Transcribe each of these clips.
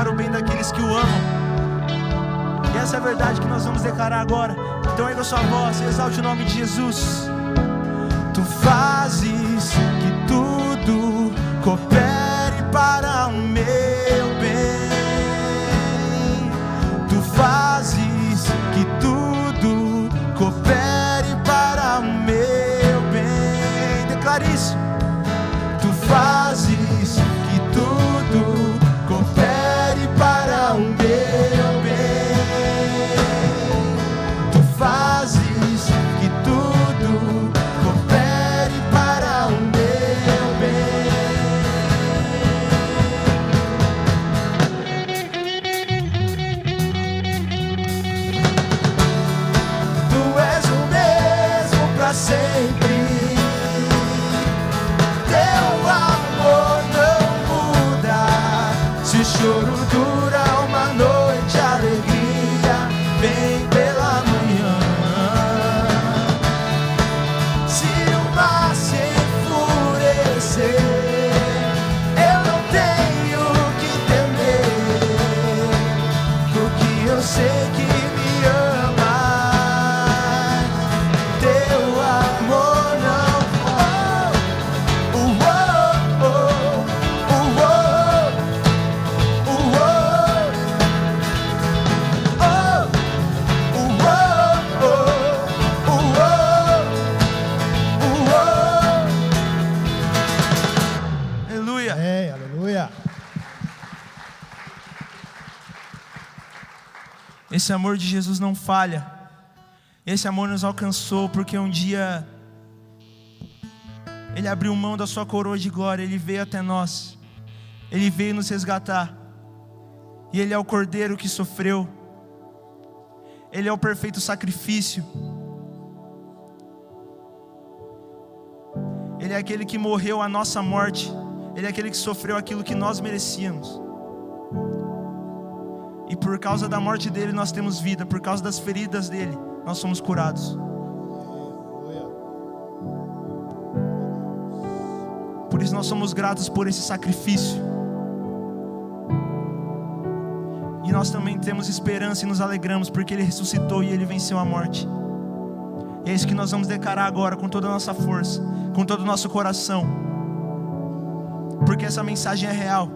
para o bem daqueles que o amam. E essa é a verdade que nós vamos declarar agora. Então erga sua voz e exalte o nome de Jesus. Tu fazes que tudo coopere para o meu bem. Tu fazes que tudo coopere para o meu bem. Declare isso. Tu fazes que tudo coopere para o meu bem. Tu fazes que tudo coopere para o meu bem. Tu és o mesmo para sempre. Teu amor não muda. Se o choro dura uma noite, a alegria vem pela manhã. Se o mar se enfurecer, eu não tenho que temer, porque eu sei que me amas. Teu amor não Aleluia. Amém, aleluia. Esse amor de Jesus não falha. Esse amor nos alcançou porque um dia Ele abriu mão da sua coroa de glória. Ele veio até nós. Ele veio nos resgatar. E Ele é o Cordeiro que sofreu. Ele é o perfeito sacrifício. Ele é aquele que morreu a nossa morte. Ele é aquele que sofreu aquilo que nós merecíamos. E por causa da morte dele nós temos vida. Por causa das feridas dele nós somos curados. Por isso nós somos gratos por esse sacrifício. E nós também temos esperança e nos alegramos porque Ele ressuscitou e Ele venceu a morte. E é isso que nós vamos declarar agora com toda a nossa força, com todo o nosso coração. Porque essa mensagem é real.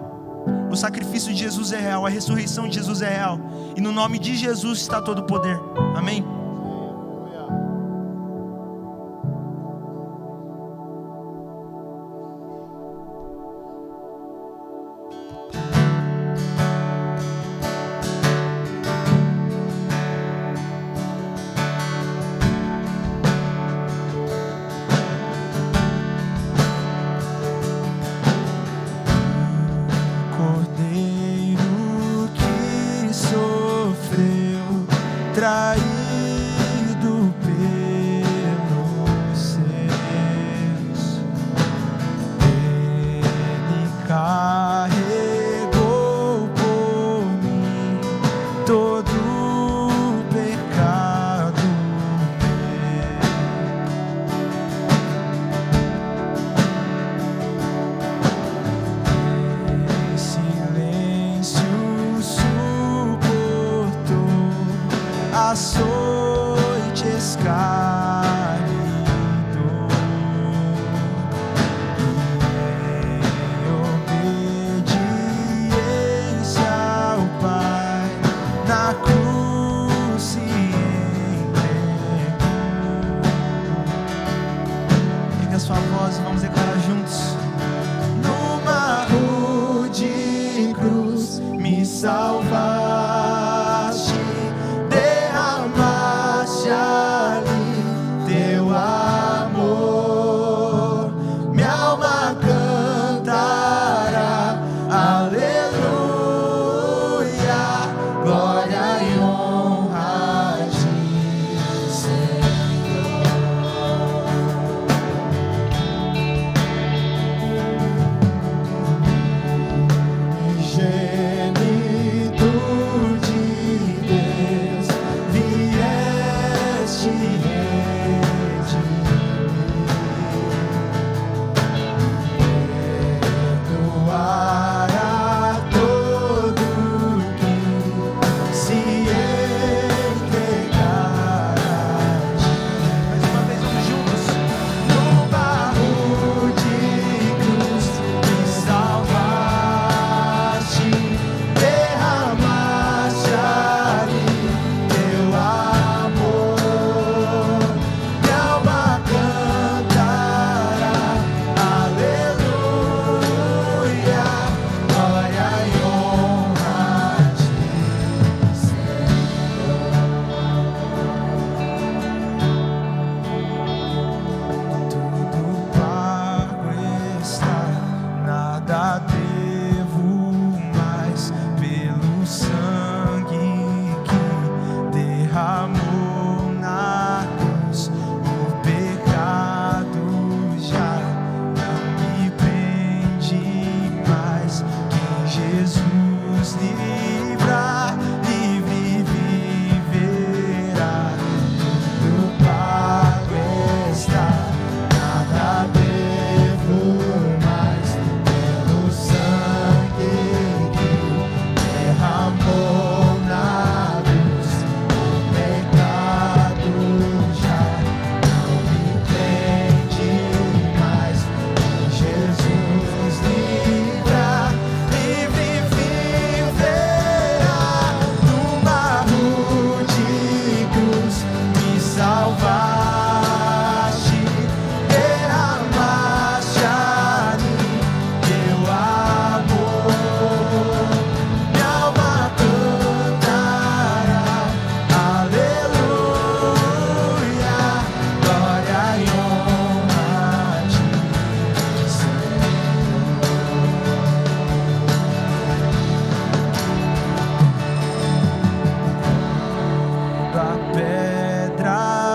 O sacrifício de Jesus é real, a ressurreição de Jesus é real. E no nome de Jesus está todo o poder. Amém? Cordeiro que sofreu, traído pelos seus, Ele carregou por mim todo o pecado meu. Em silêncio suportou açoite, escárnio e dor. E em obediência ao Pai, na cruz se entregou. Erga a sua voz e vamos declarar juntos. Numa rude cruz me salvaste, derramaste ali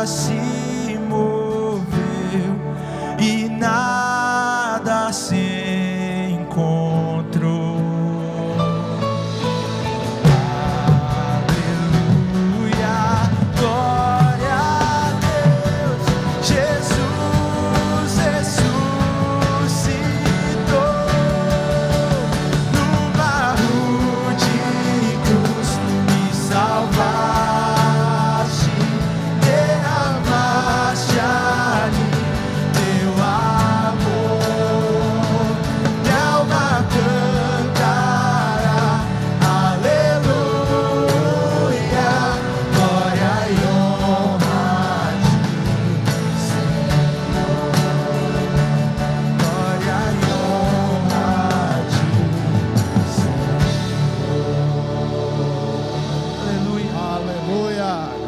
se moveu e nada se encontrou.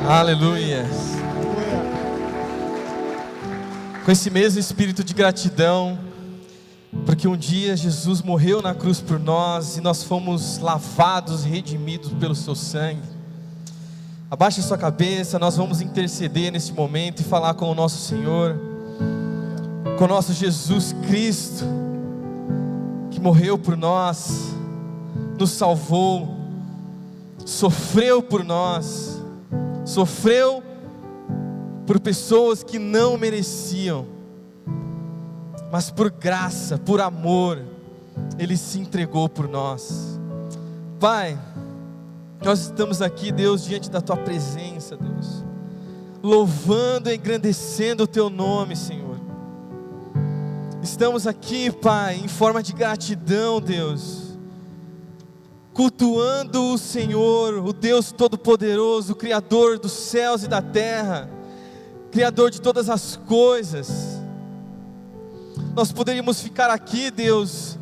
Aleluia. Com esse mesmo espírito de gratidão, porque um dia Jesus morreu na cruz por nós e nós fomos lavados e redimidos pelo seu sangue. Abaixe sua cabeça, nós vamos interceder neste momento e falar com o nosso Senhor, com o nosso Jesus Cristo, que morreu por nós, nos salvou, sofreu por nós, sofreu por pessoas que não mereciam, mas por graça, por amor, Ele se entregou por nós. Pai, nós estamos aqui, Deus, diante da Tua presença, Deus, louvando e engrandecendo o Teu nome, Senhor. Estamos aqui, Pai, em forma de gratidão, Deus, cultuando o Senhor, o Deus Todo-Poderoso, o Criador dos céus e da terra, Criador de todas as coisas. Nós poderíamos ficar aqui, Deus,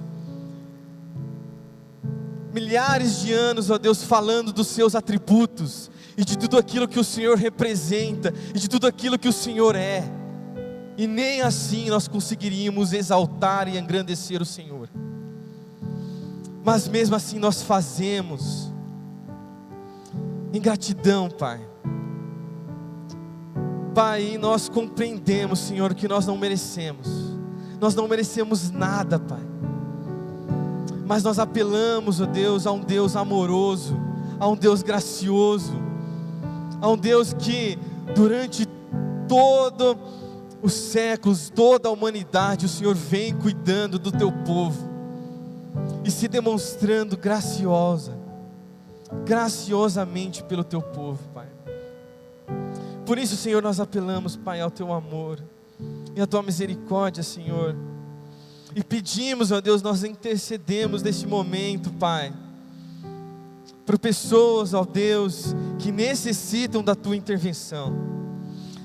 milhares de anos, ó Deus, falando dos seus atributos, e de tudo aquilo que o Senhor representa, e de tudo aquilo que o Senhor é, e nem assim nós conseguiríamos exaltar e engrandecer o Senhor. Mas mesmo assim nós fazemos em gratidão, Pai. Pai, nós compreendemos, Senhor, que nós não merecemos. Nós não merecemos nada, Pai. Mas nós apelamos, ó Deus, a um Deus amoroso, a um Deus gracioso, a um Deus que durante todos os séculos, toda a humanidade, o Senhor vem cuidando do Teu povo e se demonstrando graciosamente pelo Teu povo, Pai. Por isso, Senhor, nós apelamos, Pai, ao Teu amor e à Tua misericórdia, Senhor, e pedimos, ó Deus, nós intercedemos neste momento, Pai, por pessoas, ó Deus, que necessitam da Tua intervenção,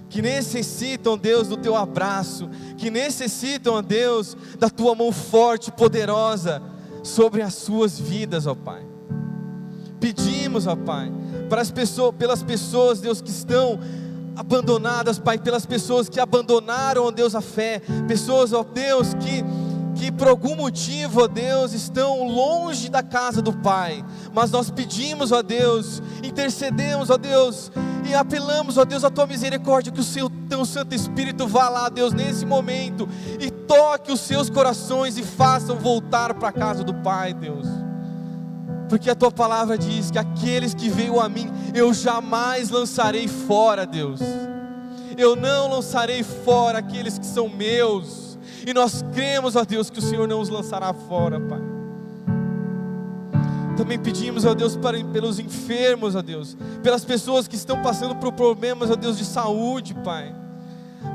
que necessitam, Deus, do Teu abraço, que necessitam, ó Deus, da Tua mão forte, poderosa, sobre as suas vidas, ó Pai. Pedimos, ó Pai, pelas pessoas, Deus, que estão abandonadas, Pai, pelas pessoas que abandonaram, ó Deus, a fé, pessoas, ó Deus, que por algum motivo, ó Deus, estão longe da casa do Pai, mas nós pedimos, ó Deus, intercedemos, ó Deus, e apelamos, ó Deus, a Tua misericórdia, que o Teu Santo Espírito vá lá, Deus, nesse momento, e toque os seus corações, e façam voltar para a casa do Pai, Deus, porque a Tua palavra diz que aqueles que veio a mim, eu jamais lançarei fora, Deus, eu não lançarei fora aqueles que são meus, e nós cremos, ó Deus, que o Senhor não os lançará fora, Pai. Também pedimos, ó Deus, pelos enfermos, ó Deus, pelas pessoas que estão passando por problemas, ó Deus, de saúde, Pai.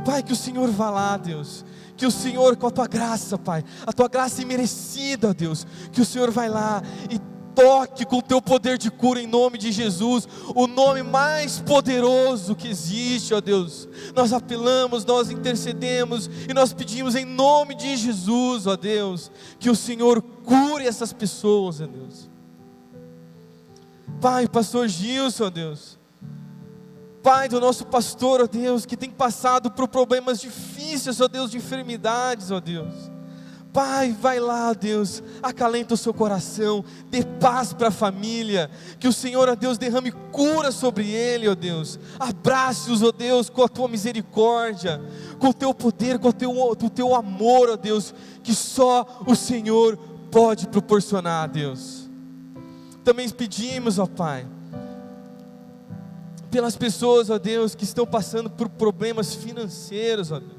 Pai, que o Senhor vá lá, Deus, que o Senhor, com a Tua graça, Pai, a Tua graça imerecida, ó Deus, que o Senhor vai lá e toque com o Teu poder de cura em nome de Jesus, o nome mais poderoso que existe, ó Deus. Nós apelamos, nós intercedemos e nós pedimos em nome de Jesus, ó Deus, que o Senhor cure essas pessoas, ó Deus. Pai, pastor Gilson, ó Deus, Pai do nosso pastor, ó Deus, que tem passado por problemas difíceis, ó Deus, de enfermidades, ó Deus. Pai, vai lá, Deus, acalenta o seu coração, dê paz para a família, que o Senhor, ó Deus, derrame cura sobre ele, ó Deus, abrace-os, ó Deus, com a tua misericórdia, com o teu poder, com o teu amor, ó Deus, que só o Senhor pode proporcionar, Deus. Também pedimos, ó Pai, pelas pessoas, ó Deus, que estão passando por problemas financeiros, ó Deus.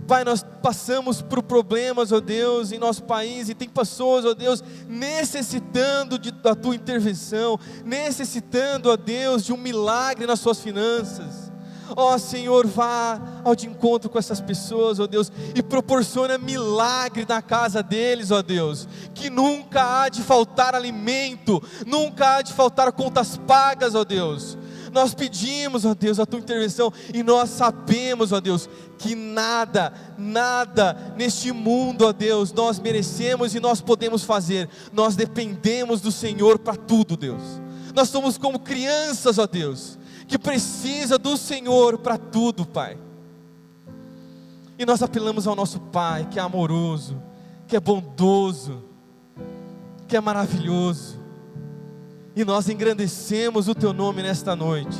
Pai, nós passamos por problemas, ó Deus, em nosso país, e tem pessoas, ó Deus, necessitando da tua intervenção, necessitando, ó Deus, de um milagre nas suas finanças. Ó Senhor, vá ao de encontro com essas pessoas, ó Deus, e proporciona milagre na casa deles, ó Deus, que nunca há de faltar alimento, nunca há de faltar contas pagas, ó Deus. Nós pedimos, ó Deus, a tua intervenção, e nós sabemos, ó Deus, que nada neste mundo, ó Deus, nós merecemos e nós podemos fazer. Nós dependemos do Senhor para tudo, Deus. Nós somos como crianças, ó Deus, que precisa do Senhor para tudo, Pai. E nós apelamos ao nosso Pai, que é amoroso, que é bondoso, que é maravilhoso. E nós engrandecemos o teu nome nesta noite,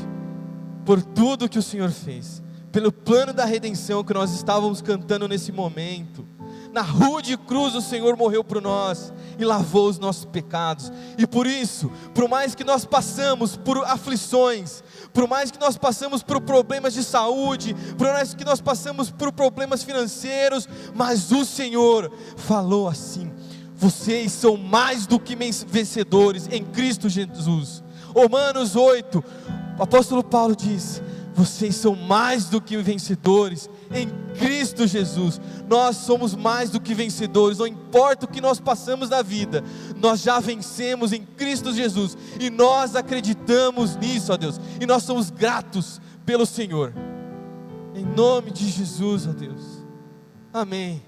por tudo que o Senhor fez, pelo plano da redenção que nós estávamos cantando nesse momento. Na rude cruz o Senhor morreu por nós e lavou os nossos pecados. E por isso, por mais que nós passamos por aflições, por mais que nós passamos por problemas de saúde, por mais que nós passamos por problemas financeiros, mas o Senhor falou assim: vocês são mais do que vencedores em Cristo Jesus. Romanos 8, o apóstolo Paulo diz: vocês são mais do que vencedores em Cristo Jesus. Nós somos mais do que vencedores, não importa o que nós passamos na vida, nós já vencemos em Cristo Jesus, e nós acreditamos nisso, ó Deus, e nós somos gratos pelo Senhor, em nome de Jesus, ó Deus, amém.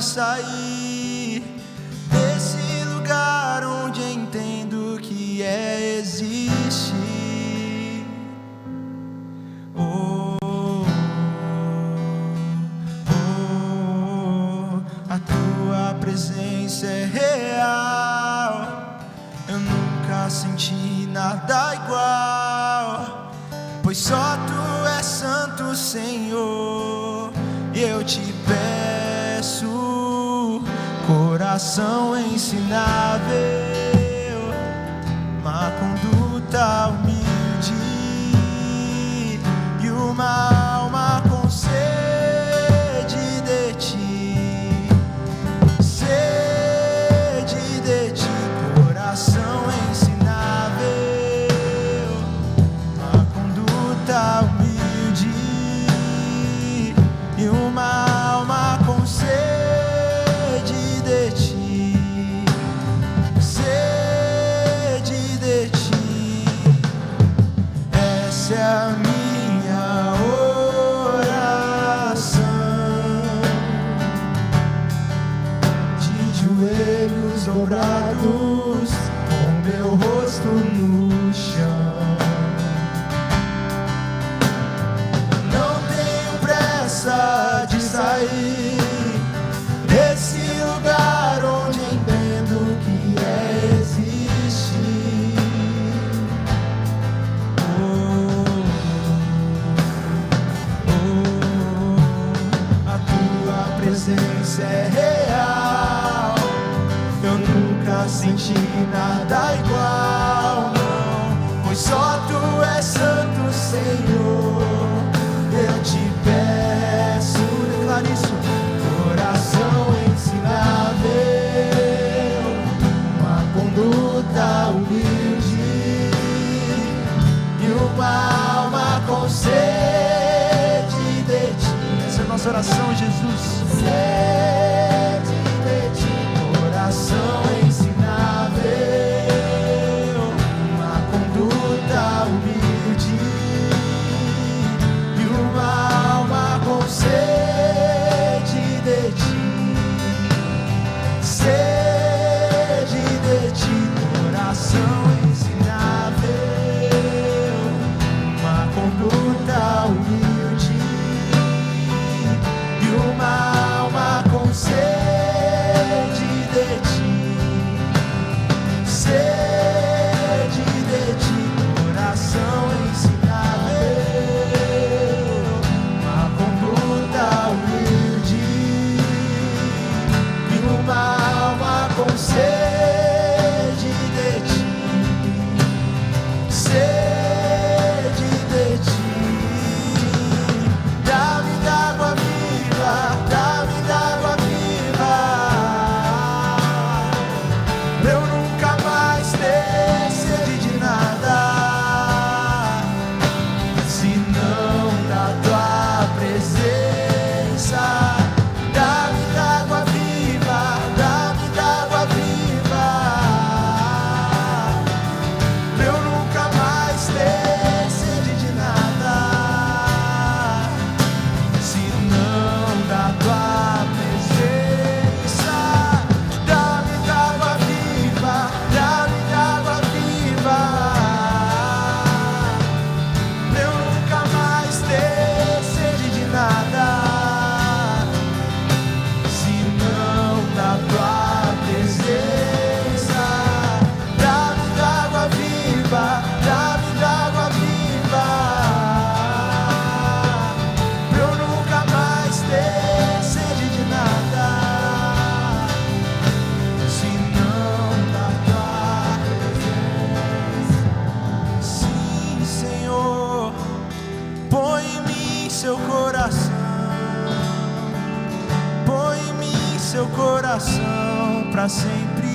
Sair desse lugar onde entendo que existir. A tua presença é real. Eu nunca senti nada igual, pois só tu és santo, Senhor. E eu te peço, coração ensinável, uma conduta humilde e uma alma com sede de ti, sede de ti. Coração ensinável, uma conduta humilde e uma alma com sede de ti, sede de ti. Essa é a minha oração, de joelhos dobrados, com meu rosto no chão. Não tenho pressa de sair desse lugar onde entendo que existe. A tua presença é real. Eu nunca senti nada igual, não, pois só tu és santo, Senhor. Eu te peço, declare isso, coração ensinável, nossa oração, Jesus. Sede de ti, coração ensinável, uma conduta humilde e uma alma com sede de ti. Sede de ti, coração ensinável, uma conduta humilde e uma alma com sede de ti. Sede de ti, coração ensinável, uma conduta humilde e uma alma com sede de ti. Sede de ti. Dá-me d'água viva, dá-me d'água viva, pra eu nunca mais ter sede de nada, senão da tua presença. Dá-me d'água viva, dá-me d'água viva, pra eu nunca mais ter sede de nada, senão da tua presença. Dá-me d'água viva, dá-me d'água viva, pra eu nunca mais ter sede de nada, senão da tua presença. Dá-me d'água viva, dá-me d'água viva, pra eu nunca mais ter sede de nada, senão da tua presença. Sim, Senhor, põe em mim seu coração, põe em mim seu coração pra sempre.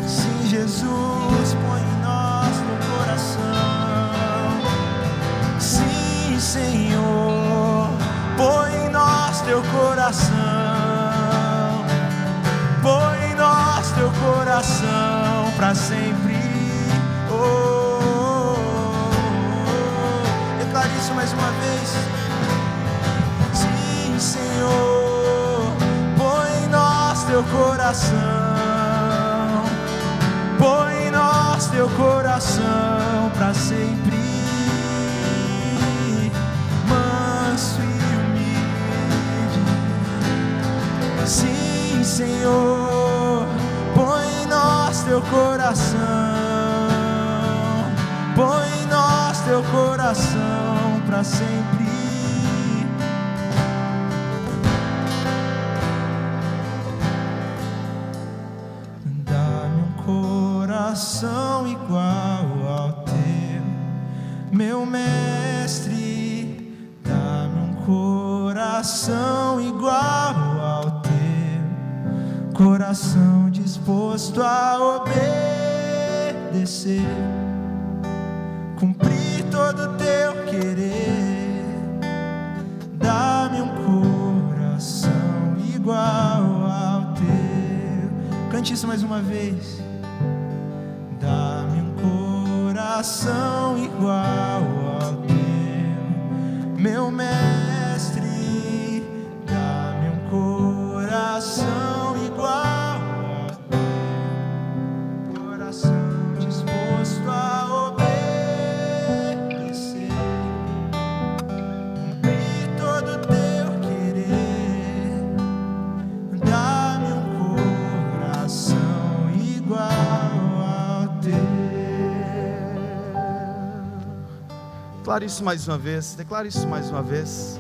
Sim, Jesus, põe em nós teu coração. Sim, Senhor, põe em nós teu coração, põe em nós teu coração pra sempre. Oh, oh, oh. Declare isso mais uma vez. Sim, Senhor, põe em nós teu coração, põe em nós teu coração pra sempre. Manso e humilde. Sim, Senhor, põe em nós teu coração, põe em nós teu coração pra sempre. Dá-me um coração igual ao teu, meu mestre. Dá-me um coração igual ao teu, coração disposto a obedecer, cumprir todo o teu querer. Dá-me um coração igual ao teu. Cante isso mais uma vez. Dá-me um coração igual ao teu, meu mestre. Dá-me um coração igual ao teu, coração disposto a obedecer, cumprir todo o teu querer. Dá-me um coração igual ao teu. Declare isso mais uma vez, declare isso mais uma vez.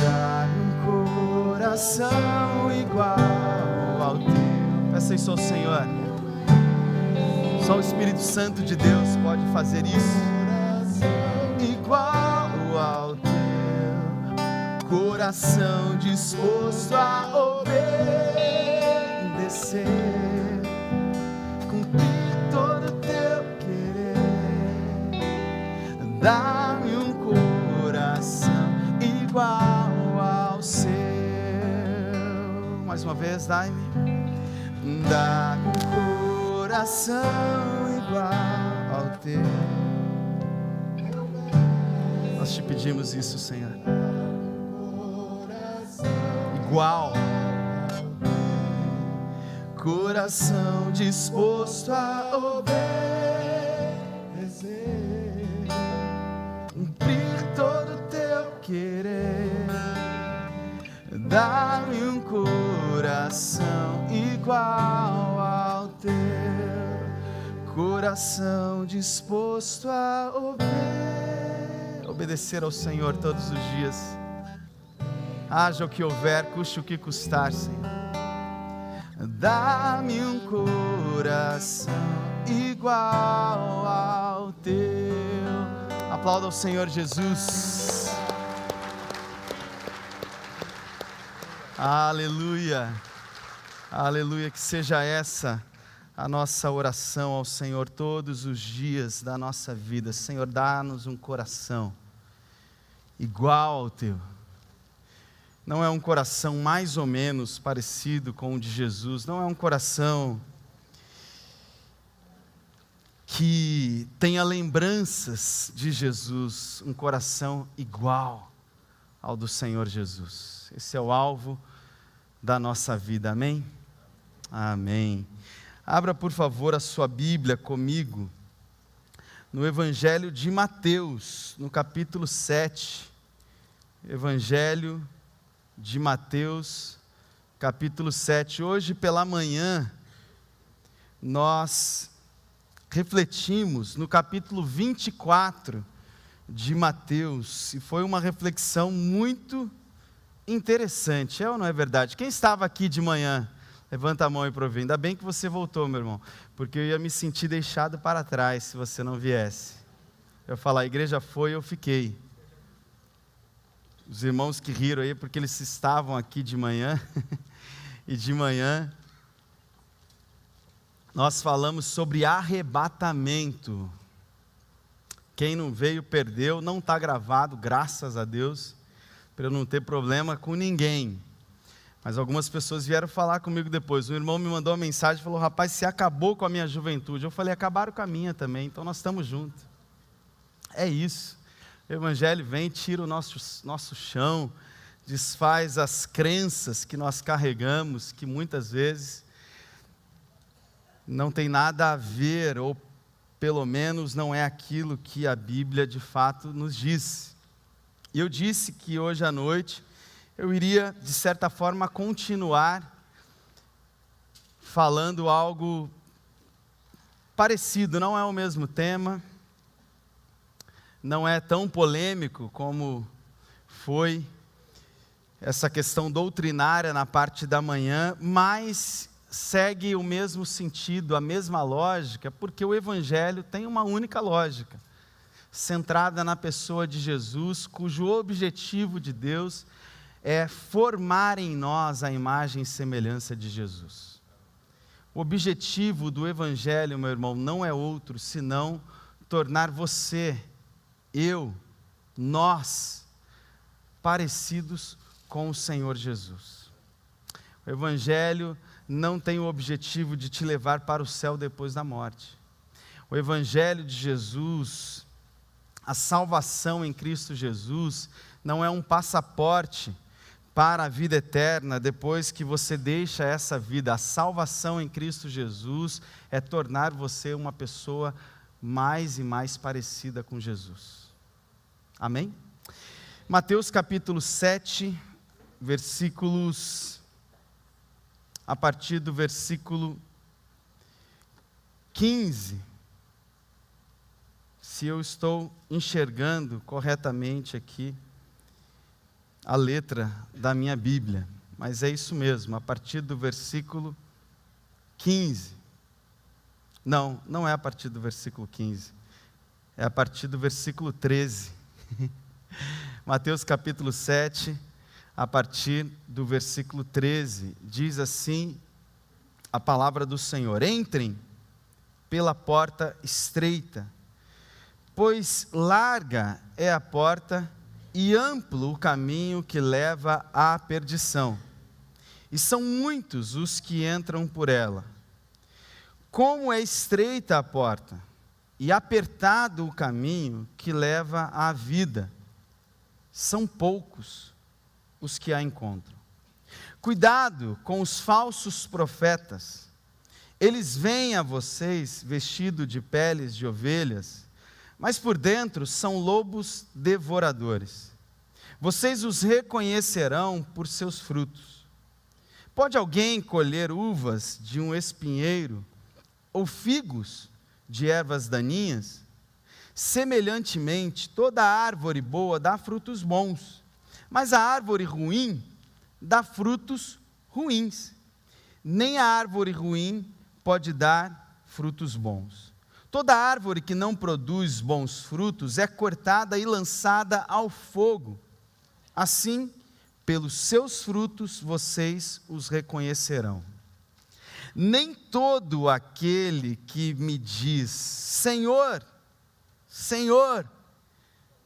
Dá-me um coração igual ao teu. Peça isso ao Senhor. Só o Espírito Santo de Deus pode fazer isso. Igual ao teu, Coração disposto a obedecer, cumprir todo o teu querer. Dá-me um coração igual Mais uma vez, dai-me. Dá um coração igual ao teu. Nós te pedimos isso, Senhor. Igual. Coração disposto a obedecer, cumprir todo o teu querer. Dá-me um coração igual ao teu, coração disposto a obedecer ao Senhor todos os dias. Haja o que houver, custe o que custar, Senhor. Dá-me um coração igual ao teu. Aplauda ao Senhor Jesus. Aleluia, aleluia, que seja essa a nossa oração ao Senhor todos os dias da nossa vida. Senhor, dá-nos um coração igual ao teu. Não é um coração mais ou menos parecido com o de Jesus, não é um coração que tenha lembranças de Jesus, um coração igual ao do Senhor Jesus. Esse é o alvo da nossa vida, amém? Amém. Abra por favor a sua Bíblia comigo, no Evangelho de Mateus, no capítulo 7, Evangelho de Mateus, capítulo 7, hoje pela manhã, nós refletimos no capítulo 24 de Mateus, e foi uma reflexão muito interessante, é ou não é verdade? Quem estava aqui de manhã? Levanta a mão e prove. Ainda bem que você voltou, meu irmão, porque eu ia me sentir deixado para trás se você não viesse. Eu ia falar, a igreja foi, eu fiquei. Os irmãos que riram aí, porque eles estavam aqui de manhã, e de manhã nós falamos sobre arrebatamento. Quem não veio, perdeu, não está gravado, graças a Deus, para eu não ter problema com ninguém. Mas algumas pessoas vieram falar comigo depois. Um irmão me mandou uma mensagem e falou, rapaz, você acabou com a minha juventude. Eu falei, acabaram com a minha também, então nós estamos juntos. É isso. O Evangelho vem, tira o nosso chão, desfaz as crenças que nós carregamos, que muitas vezes não tem nada a ver, ou pelo menos não é aquilo que a Bíblia de fato nos diz. E eu disse que hoje à noite eu iria, de certa forma, continuar falando algo parecido, não é o mesmo tema, não é tão polêmico como foi essa questão doutrinária na parte da manhã, mas segue o mesmo sentido, a mesma lógica, porque o Evangelho tem uma única lógica, centrada na pessoa de Jesus, cujo objetivo de Deus é formar em nós a imagem e semelhança de Jesus. O objetivo do Evangelho, meu irmão, não é outro senão tornar você, eu, nós, parecidos com o Senhor Jesus. O Evangelho não tem o objetivo de te levar para o céu depois da morte. O Evangelho de Jesus, a salvação em Cristo Jesus, não é um passaporte para a vida eterna depois que você deixa essa vida. A salvação em Cristo Jesus é tornar você uma pessoa mais e mais parecida com Jesus. Amém? Mateus capítulo 7, versículos, a partir do versículo 15, se eu estou enxergando corretamente aqui a letra da minha Bíblia, mas é isso mesmo, a partir do versículo 15, não é a partir do versículo 15, é a partir do versículo 13, Mateus capítulo 7, a partir do versículo 13, diz assim a palavra do Senhor: entrem pela porta estreita, pois larga é a porta e amplo o caminho que leva à perdição, e são muitos os que entram por ela. Como é estreita a porta, e apertado o caminho que leva à vida, são poucos os que a encontram. Cuidado com os falsos profetas, eles vêm a vocês vestidos de peles de ovelhas, mas por dentro são lobos devoradores. Vocês os reconhecerão por seus frutos. Pode alguém colher uvas de um espinheiro, ou figos de ervas daninhas? Semelhantemente, toda árvore boa dá frutos bons, mas a árvore ruim dá frutos ruins. Nem a árvore ruim pode dar frutos bons. Toda árvore que não produz bons frutos é cortada e lançada ao fogo. Assim, pelos seus frutos vocês os reconhecerão. Nem todo aquele que me diz, Senhor, Senhor,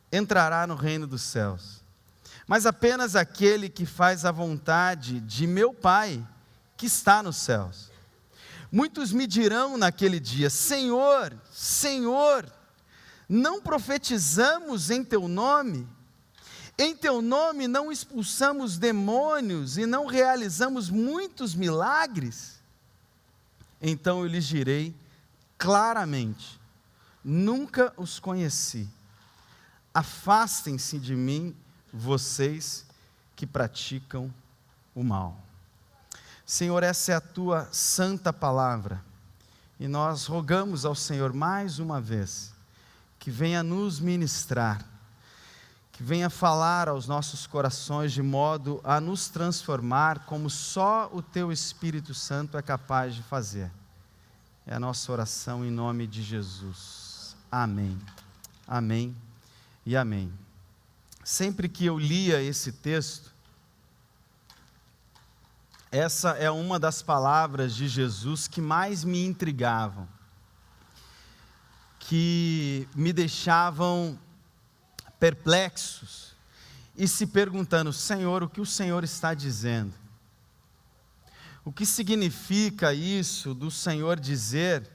entrará no reino dos céus, mas apenas aquele que faz a vontade de meu Pai, que está nos céus. Muitos me dirão naquele dia, Senhor, Senhor, não profetizamos em teu nome? Em teu nome não expulsamos demônios e não realizamos muitos milagres? Então eu lhes direi claramente, nunca os conheci. Afastem-se de mim, vocês que praticam o mal. Senhor, essa é a tua santa palavra, e nós rogamos ao Senhor mais uma vez, que venha nos ministrar, que venha falar aos nossos corações de modo a nos transformar como só o teu Espírito Santo é capaz de fazer. É a nossa oração em nome de Jesus. Amém. Amém e amém. Sempre que eu lia esse texto, essa é uma das palavras de Jesus que mais me intrigavam, que me deixavam perplexos e se perguntando, Senhor, o que o Senhor está dizendo? O que significa isso do Senhor dizer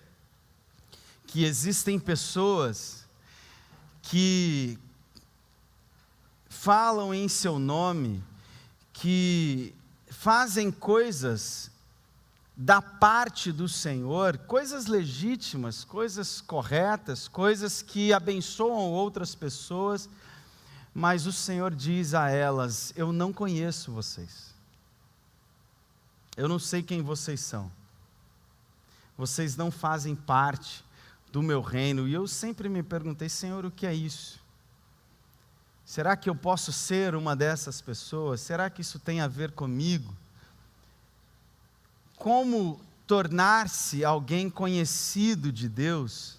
que existem pessoas que falam em seu nome, que fazem coisas da parte do Senhor, coisas legítimas, coisas corretas, coisas que abençoam outras pessoas, mas o Senhor diz a elas, eu não conheço vocês, eu não sei quem vocês são, vocês não fazem parte do meu reino. E eu sempre me perguntei, Senhor, o que é isso? Será que eu posso ser uma dessas pessoas? Será que isso tem a ver comigo? Como tornar-se alguém conhecido de Deus,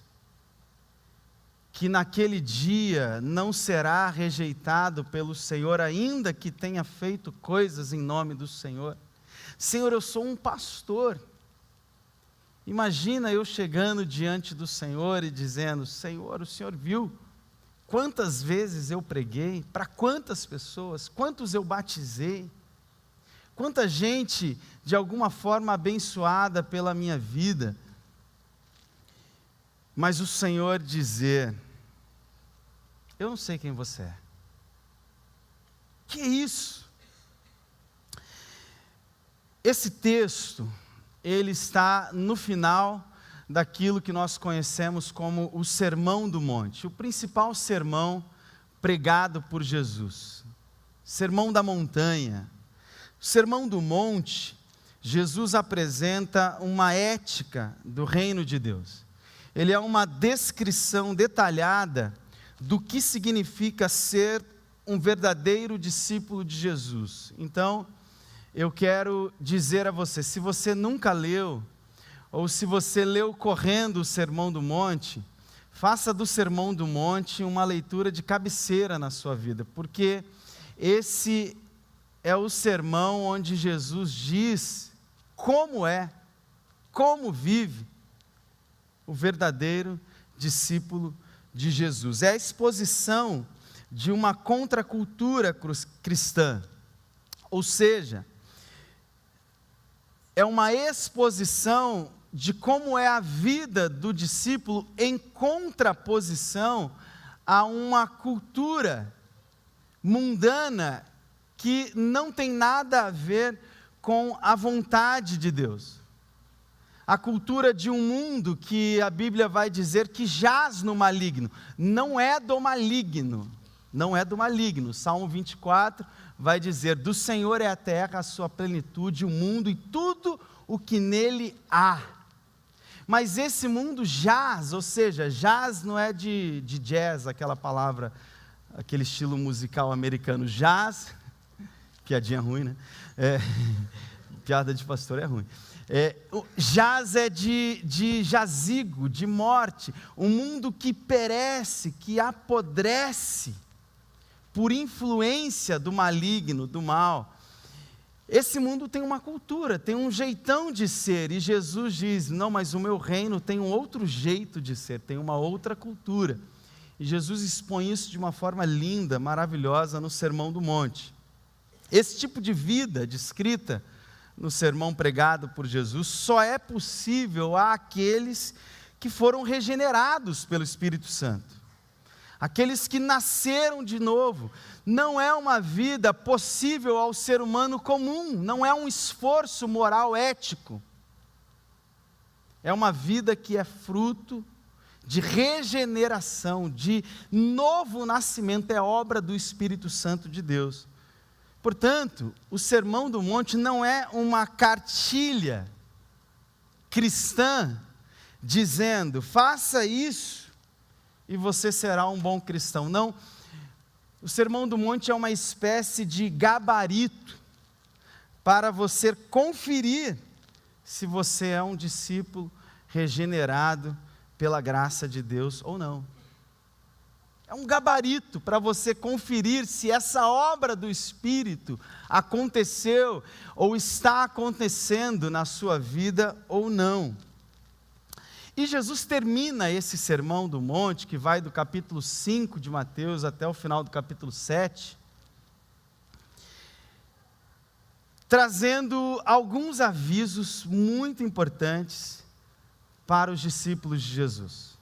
que naquele dia não será rejeitado pelo Senhor, ainda que tenha feito coisas em nome do Senhor? Senhor, eu sou um pastor. Imagina eu chegando diante do Senhor e dizendo, Senhor, o Senhor viu quantas vezes eu preguei, para quantas pessoas, quantos eu batizei, quanta gente de alguma forma abençoada pela minha vida, mas o Senhor dizer, eu não sei quem você é. Que é isso? Esse texto, ele está no final daquilo que nós conhecemos como o Sermão do Monte, o principal sermão pregado por Jesus, Sermão da Montanha. O Sermão do Monte, Jesus apresenta uma ética do reino de Deus. Ele é uma descrição detalhada do que significa ser um verdadeiro discípulo de Jesus. Então, eu quero dizer a você, se você nunca leu, ou se você leu correndo o Sermão do Monte, faça do Sermão do Monte uma leitura de cabeceira na sua vida, porque esse é o sermão onde Jesus diz como vive o verdadeiro discípulo de Jesus. É a exposição de uma contracultura cristã, ou seja, é uma exposição de como é a vida do discípulo em contraposição a uma cultura mundana que não tem nada a ver com a vontade de Deus. A cultura de um mundo que a Bíblia vai dizer que jaz no maligno, não é do maligno, não é do maligno. Salmo 24 vai dizer: do Senhor é a terra, a sua plenitude, o mundo e tudo o que nele há. Mas esse mundo jaz, ou seja, jaz não é de jazz, aquela palavra, aquele estilo musical americano, jaz, piadinha ruim, né? Piada de pastor é ruim. Jaz é de jazigo, de morte, um mundo que perece, que apodrece, por influência do maligno, do mal. Esse mundo tem uma cultura, tem um jeitão de ser, e Jesus diz: não, mas o meu reino tem um outro jeito de ser, tem uma outra cultura. E Jesus expõe isso de uma forma linda, maravilhosa, no Sermão do Monte. Esse tipo de vida descrita no sermão pregado por Jesus só é possível àqueles que foram regenerados pelo Espírito Santo. Aqueles que nasceram de novo. Não é uma vida possível ao ser humano comum, não é um esforço moral ético. É uma vida que é fruto de regeneração, de novo nascimento, é obra do Espírito Santo de Deus. Portanto, o Sermão do Monte não é uma cartilha cristã dizendo: faça isso e você será um bom cristão. Não, o Sermão do Monte é uma espécie de gabarito para você conferir se você é um discípulo regenerado pela graça de Deus ou não. É um gabarito para você conferir se essa obra do Espírito aconteceu ou está acontecendo na sua vida ou não. E Jesus termina esse Sermão do Monte, que vai do capítulo 5 de Mateus até o final do capítulo 7, trazendo alguns avisos muito importantes para os discípulos de Jesus,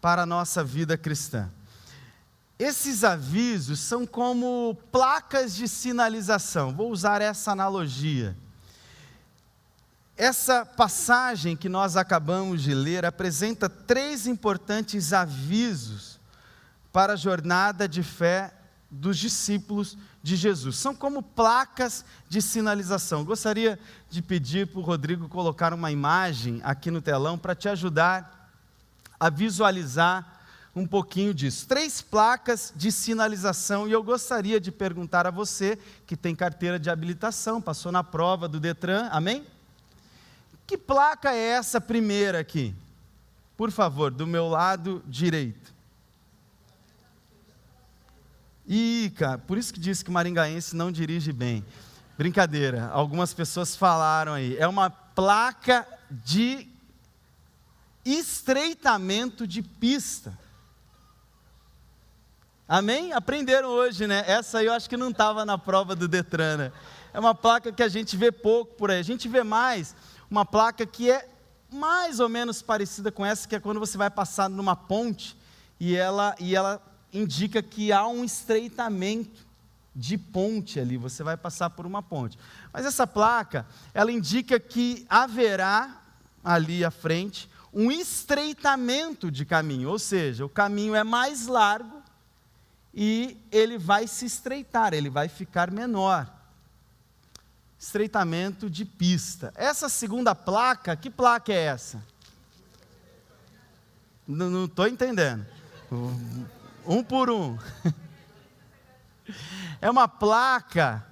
para a nossa vida cristã. Esses avisos são como placas de sinalização. Vou usar essa analogia. Essa passagem que nós acabamos de ler apresenta 3 importantes avisos para a jornada de fé dos discípulos de Jesus. São como placas de sinalização. Gostaria de pedir para o Rodrigo colocar uma imagem aqui no telão para te ajudar a visualizar um pouquinho disso. 3 placas de sinalização, e eu gostaria de perguntar a você que tem carteira de habilitação, passou na prova do Detran, amém? Que placa é essa primeira aqui? Por favor, do meu lado direito. Cara, por isso que disse que maringaense não dirige bem. Brincadeira, algumas pessoas falaram aí. É uma placa de estreitamento de pista. Amém? Aprenderam hoje, né? Essa aí eu acho que não estava na prova do Detran, né? É uma placa que a gente vê pouco por aí. A gente vê mais uma placa que é mais ou menos parecida com essa, que é quando você vai passar numa ponte e ela indica que há um estreitamento de ponte ali, você vai passar por uma ponte. Mas essa placa, ela indica que haverá ali à frente um estreitamento de caminho, ou seja, o caminho é mais largo e ele vai se estreitar, ele vai ficar menor. Estreitamento de pista. Essa segunda placa, que placa é essa? Não estou entendendo. Um por um. É uma placa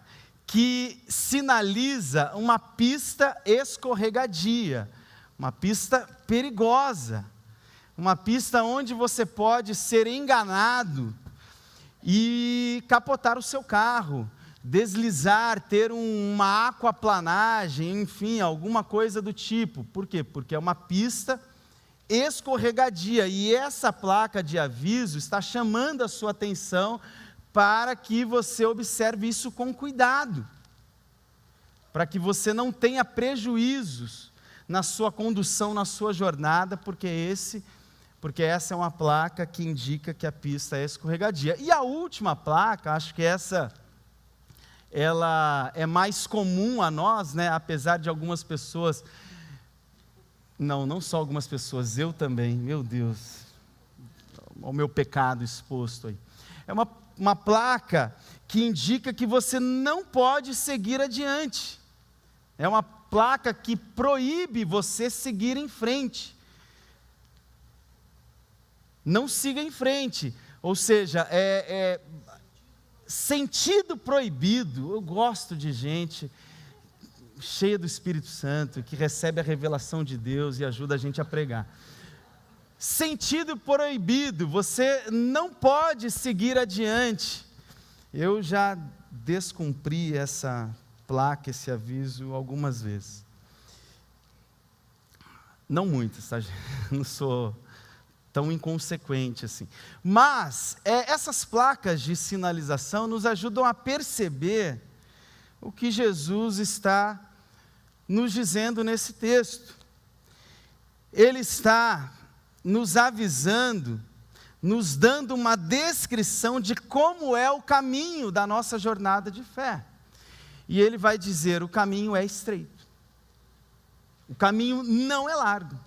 que sinaliza uma pista escorregadia, uma pista perigosa, uma pista onde você pode ser enganado e capotar o seu carro, deslizar, ter uma aquaplanagem, enfim, alguma coisa do tipo. Por quê? Porque é uma pista escorregadia, e essa placa de aviso está chamando a sua atenção para que você observe isso com cuidado, para que você não tenha prejuízos na sua condução, na sua jornada, porque essa é uma placa que indica que a pista é escorregadia. E a última placa, acho que ela é mais comum a nós, né? Apesar de algumas pessoas, não só algumas pessoas, eu também, meu Deus, o meu pecado exposto aí. É uma placa que indica que você não pode seguir adiante. É uma placa que proíbe você seguir em frente. Não siga em frente, ou seja, sentido proibido. Eu gosto de gente cheia do Espírito Santo, que recebe a revelação de Deus e ajuda a gente a pregar. Sentido proibido, você não pode seguir adiante. Eu já descumpri essa placa, esse aviso algumas vezes. Não muitas, tá, gente? Não sou tão inconsequente assim. Mas essas placas de sinalização nos ajudam a perceber o que Jesus está nos dizendo nesse texto. Ele está nos avisando, nos dando uma descrição de como é o caminho da nossa jornada de fé. E ele vai dizer: o caminho é estreito, o caminho não é largo,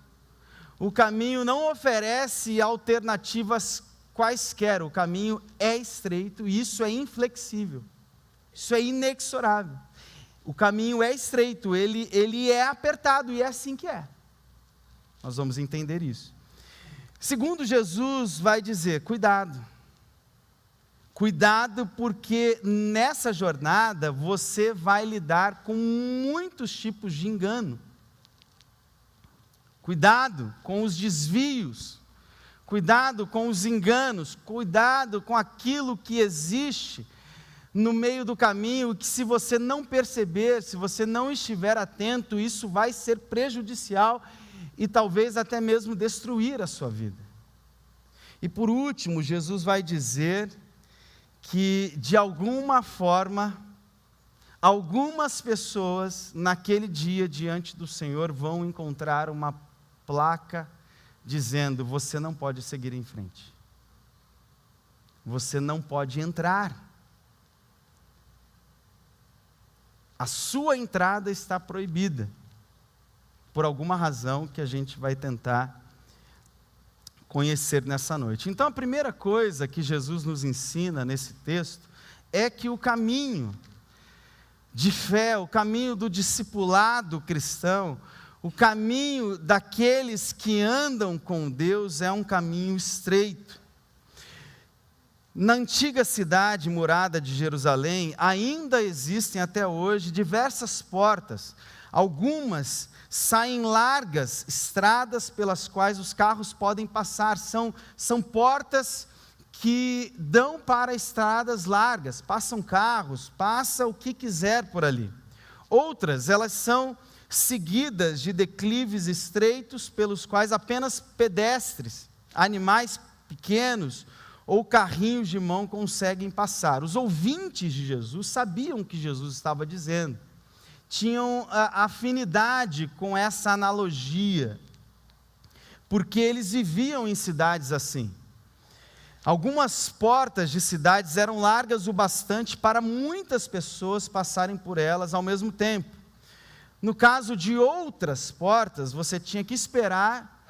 o caminho não oferece alternativas quaisquer, o caminho é estreito, e isso é inflexível, isso é inexorável. O caminho é estreito, ele é apertado, e é assim que é. Nós vamos entender isso. Segundo, Jesus vai dizer: cuidado, porque nessa jornada você vai lidar com muitos tipos de engano. Cuidado com os desvios, cuidado com os enganos, cuidado com aquilo que existe no meio do caminho, que se você não perceber, se você não estiver atento, isso vai ser prejudicial e talvez até mesmo destruir a sua vida. E por último, Jesus vai dizer que de alguma forma, algumas pessoas naquele dia diante do Senhor vão encontrar uma placa dizendo: você não pode seguir em frente, você não pode entrar, a sua entrada está proibida, por alguma razão que a gente vai tentar conhecer nessa noite. Então a primeira coisa que Jesus nos ensina nesse texto é que o caminho de fé, o caminho do discipulado cristão, o caminho daqueles que andam com Deus é um caminho estreito. Na antiga cidade murada de Jerusalém, ainda existem até hoje diversas portas. Algumas saem largas estradas pelas quais os carros podem passar. São portas que dão para estradas largas. Passam carros, passa o que quiser por ali. Outras, elas são seguidas de declives estreitos pelos quais apenas pedestres, animais pequenos ou carrinhos de mão conseguem passar. Os ouvintes de Jesus sabiam o que Jesus estava dizendo, tinham afinidade com essa analogia, porque eles viviam em cidades assim. Algumas portas de cidades eram largas o bastante para muitas pessoas passarem por elas ao mesmo tempo. No caso de outras portas, você tinha que esperar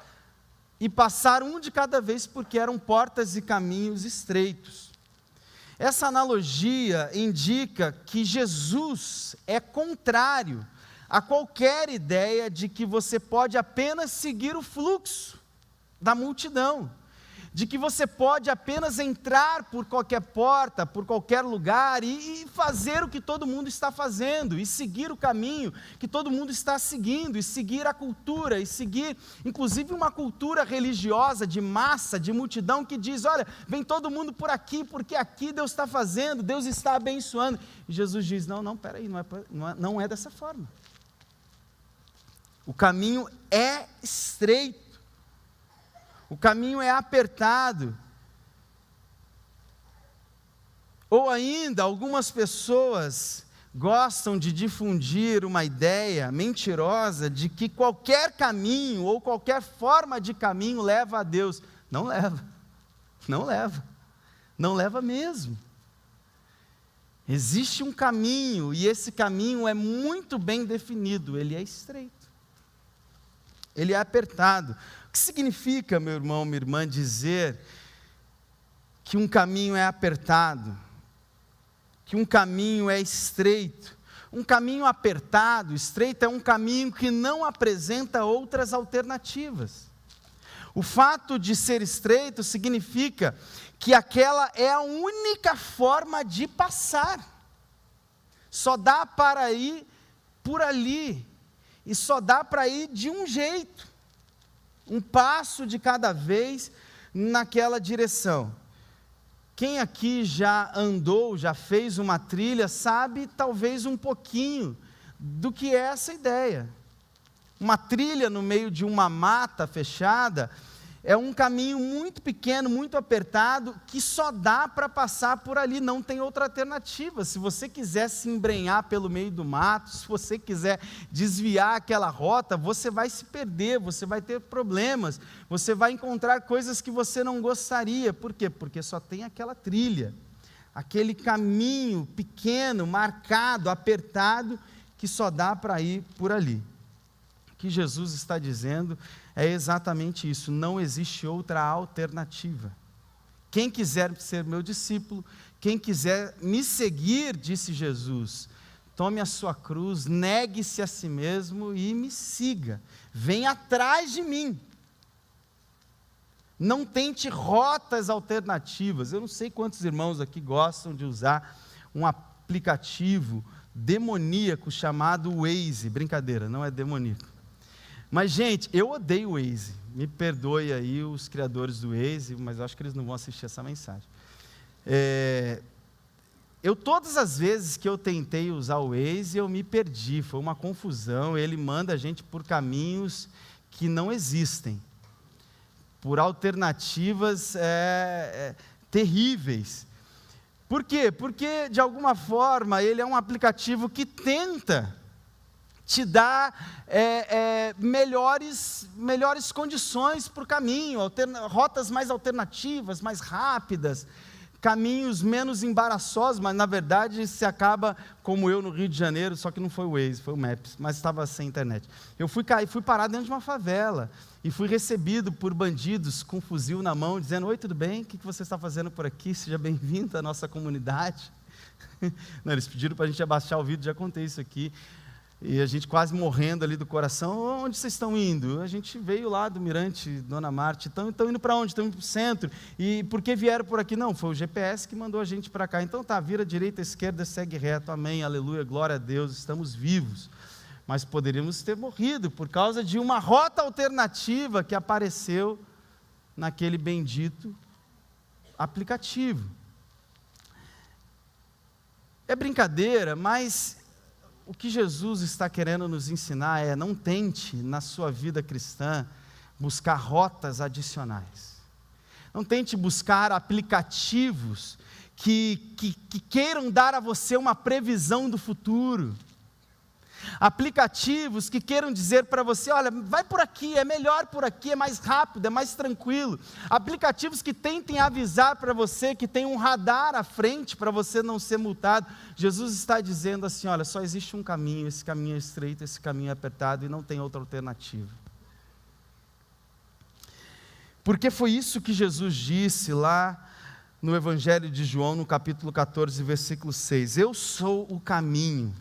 e passar um de cada vez, porque eram portas e caminhos estreitos. Essa analogia indica que Jesus é contrário a qualquer ideia de que você pode apenas seguir o fluxo da multidão, de que você pode apenas entrar por qualquer porta, por qualquer lugar e fazer o que todo mundo está fazendo, e seguir o caminho que todo mundo está seguindo, e seguir a cultura, e seguir inclusive uma cultura religiosa de massa, de multidão que diz: olha, vem todo mundo por aqui, porque aqui Deus está fazendo, Deus está abençoando. E Jesus diz: não, peraí, não é dessa forma. O caminho é estreito, o caminho é apertado. Ou ainda, algumas pessoas gostam de difundir uma ideia mentirosa de que qualquer caminho ou qualquer forma de caminho leva a Deus. Não leva, não leva, não leva mesmo. Existe um caminho, e esse caminho é muito bem definido, ele é estreito, ele é apertado. O que significa, meu irmão, minha irmã, dizer que um caminho é apertado, que um caminho é estreito? Um caminho apertado, estreito, é um caminho que não apresenta outras alternativas. O fato de ser estreito significa que aquela é a única forma de passar. Só dá para ir por ali, e só dá para ir de um jeito, um passo de cada vez naquela direção. Quem aqui já andou, já fez uma trilha, sabe talvez um pouquinho do que é essa ideia. Uma trilha no meio de uma mata fechada é um caminho muito pequeno, muito apertado, que só dá para passar por ali, não tem outra alternativa. Se você quiser se embrenhar pelo meio do mato, se você quiser desviar aquela rota, você vai se perder, você vai ter problemas, você vai encontrar coisas que você não gostaria. Por quê? Porque só tem aquela trilha, aquele caminho pequeno, marcado, apertado, que só dá para ir por ali. O que Jesus está dizendo é exatamente isso, não existe outra alternativa. Quem quiser ser meu discípulo, quem quiser me seguir, disse Jesus, tome a sua cruz, negue-se a si mesmo e me siga, venha atrás de mim. Não tente rotas alternativas. Eu não sei quantos irmãos aqui gostam de usar um aplicativo demoníaco chamado Waze. Brincadeira, não é demoníaco. Mas, gente, eu odeio o Waze. Me perdoe aí os criadores do Waze, mas eu acho que eles não vão assistir essa mensagem. Todas as vezes que eu tentei usar o Waze, eu me perdi. Foi uma confusão. Ele manda a gente por caminhos que não existem, por alternativas terríveis. Por quê? Porque, de alguma forma, ele é um aplicativo que tenta te dá melhores condições para o caminho, rotas mais alternativas, mais rápidas, caminhos menos embaraçosos, mas na verdade se acaba, como eu no Rio de Janeiro, só que não foi o Waze, foi o Maps, mas estava sem internet. Eu fui parar dentro de uma favela, e fui recebido por bandidos com um fuzil na mão, dizendo: oi, tudo bem? O que você está fazendo por aqui? Seja bem-vindo à nossa comunidade. Não, eles pediram para a gente abaixar o vídeo, já contei isso aqui. E a gente quase morrendo ali do coração. Onde vocês estão indo? A gente veio lá do Mirante, Dona Marte. Estão indo para onde? Estão indo para o centro. E por que vieram por aqui? Não, foi o GPS que mandou a gente para cá. Então tá, vira à direita, à esquerda, segue reto. Amém, aleluia, glória a Deus, estamos vivos. Mas poderíamos ter morrido por causa de uma rota alternativa que apareceu naquele bendito aplicativo. É brincadeira, mas o que Jesus está querendo nos ensinar é: não tente na sua vida cristã buscar rotas adicionais. Não tente buscar aplicativos que queiram dar a você uma previsão do futuro. Aplicativos que queiram dizer para você: olha, vai por aqui, é melhor por aqui, é mais rápido, é mais tranquilo. Aplicativos que tentem avisar para você que tem um radar à frente para você não ser multado. Jesus está dizendo assim: olha, só existe um caminho, esse caminho é estreito, esse caminho é apertado e não tem outra alternativa. Porque foi isso que Jesus disse lá no Evangelho de João, no capítulo 14, versículo 6. Eu sou o caminho,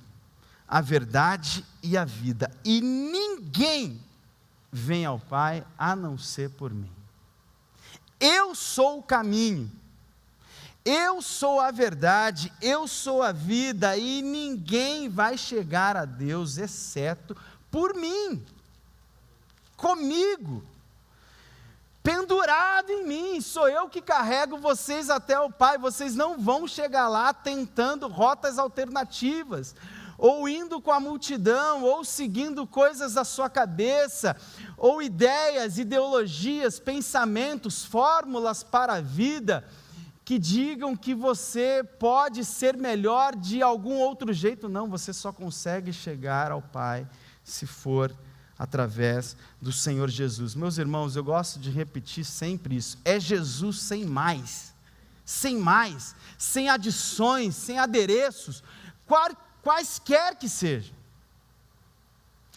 a verdade e a vida, e ninguém vem ao Pai a não ser por mim. Eu sou o caminho, eu sou a verdade, eu sou a vida, e ninguém vai chegar a Deus exceto por mim, comigo, pendurado em mim. Sou eu que carrego vocês até o Pai. Vocês não vão chegar lá tentando rotas alternativas, ou indo com a multidão, ou seguindo coisas da sua cabeça, ou ideias, ideologias, pensamentos, fórmulas para a vida, que digam que você pode ser melhor de algum outro jeito. Não, você só consegue chegar ao Pai se for através do Senhor Jesus. Meus irmãos, eu gosto de repetir sempre isso: é Jesus sem mais, sem adições, sem adereços, quaisquer que sejam,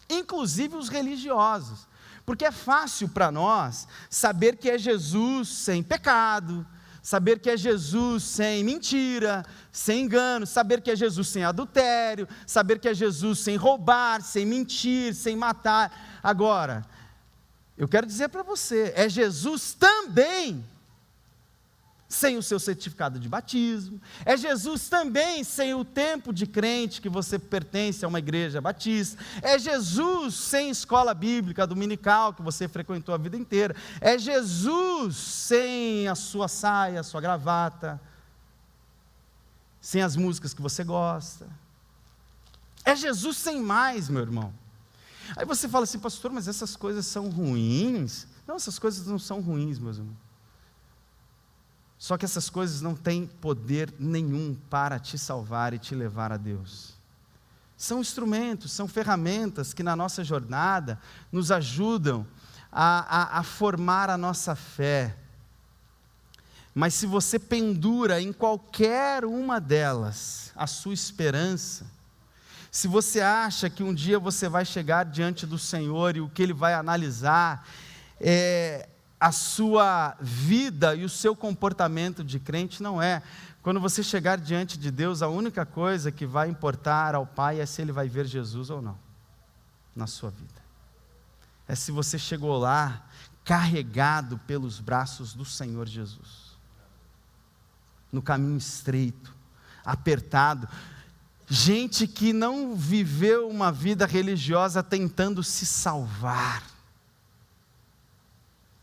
inclusive os religiosos, porque é fácil para nós saber que é Jesus sem pecado, saber que é Jesus sem mentira, sem engano, saber que é Jesus sem adultério, saber que é Jesus sem roubar, sem mentir, sem matar. Agora, eu quero dizer para você, é Jesus também sem o seu certificado de batismo, é Jesus também sem o tempo de crente que você pertence a uma igreja batista, é Jesus sem escola bíblica dominical que você frequentou a vida inteira, é Jesus sem a sua saia, a sua gravata, sem as músicas que você gosta, é Jesus sem mais, meu irmão. Aí você fala assim: pastor, mas essas coisas são ruins? Não, essas coisas não são ruins, meus irmãos. Só que essas coisas não têm poder nenhum para te salvar e te levar a Deus. São instrumentos, são ferramentas que na nossa jornada nos ajudam a formar a nossa fé. Mas se você pendura em qualquer uma delas a sua esperança, se você acha que um dia você vai chegar diante do Senhor e o que Ele vai analisar é a sua vida e o seu comportamento de crente, não é. Quando você chegar diante de Deus, a única coisa que vai importar ao Pai é se Ele vai ver Jesus ou não na sua vida. É se você chegou lá carregado pelos braços do Senhor Jesus, no caminho estreito, apertado. Gente que não viveu uma vida religiosa tentando se salvar,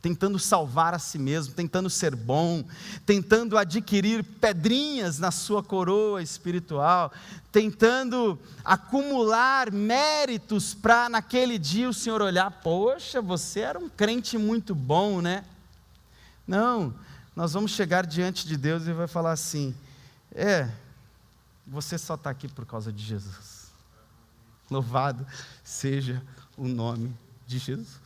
tentando salvar a si mesmo, tentando ser bom, tentando adquirir pedrinhas na sua coroa espiritual, tentando acumular méritos para naquele dia o Senhor olhar: poxa, você era um crente muito bom, né? Não, nós vamos chegar diante de Deus e vai falar assim: você só está aqui por causa de Jesus. Louvado seja o nome de Jesus.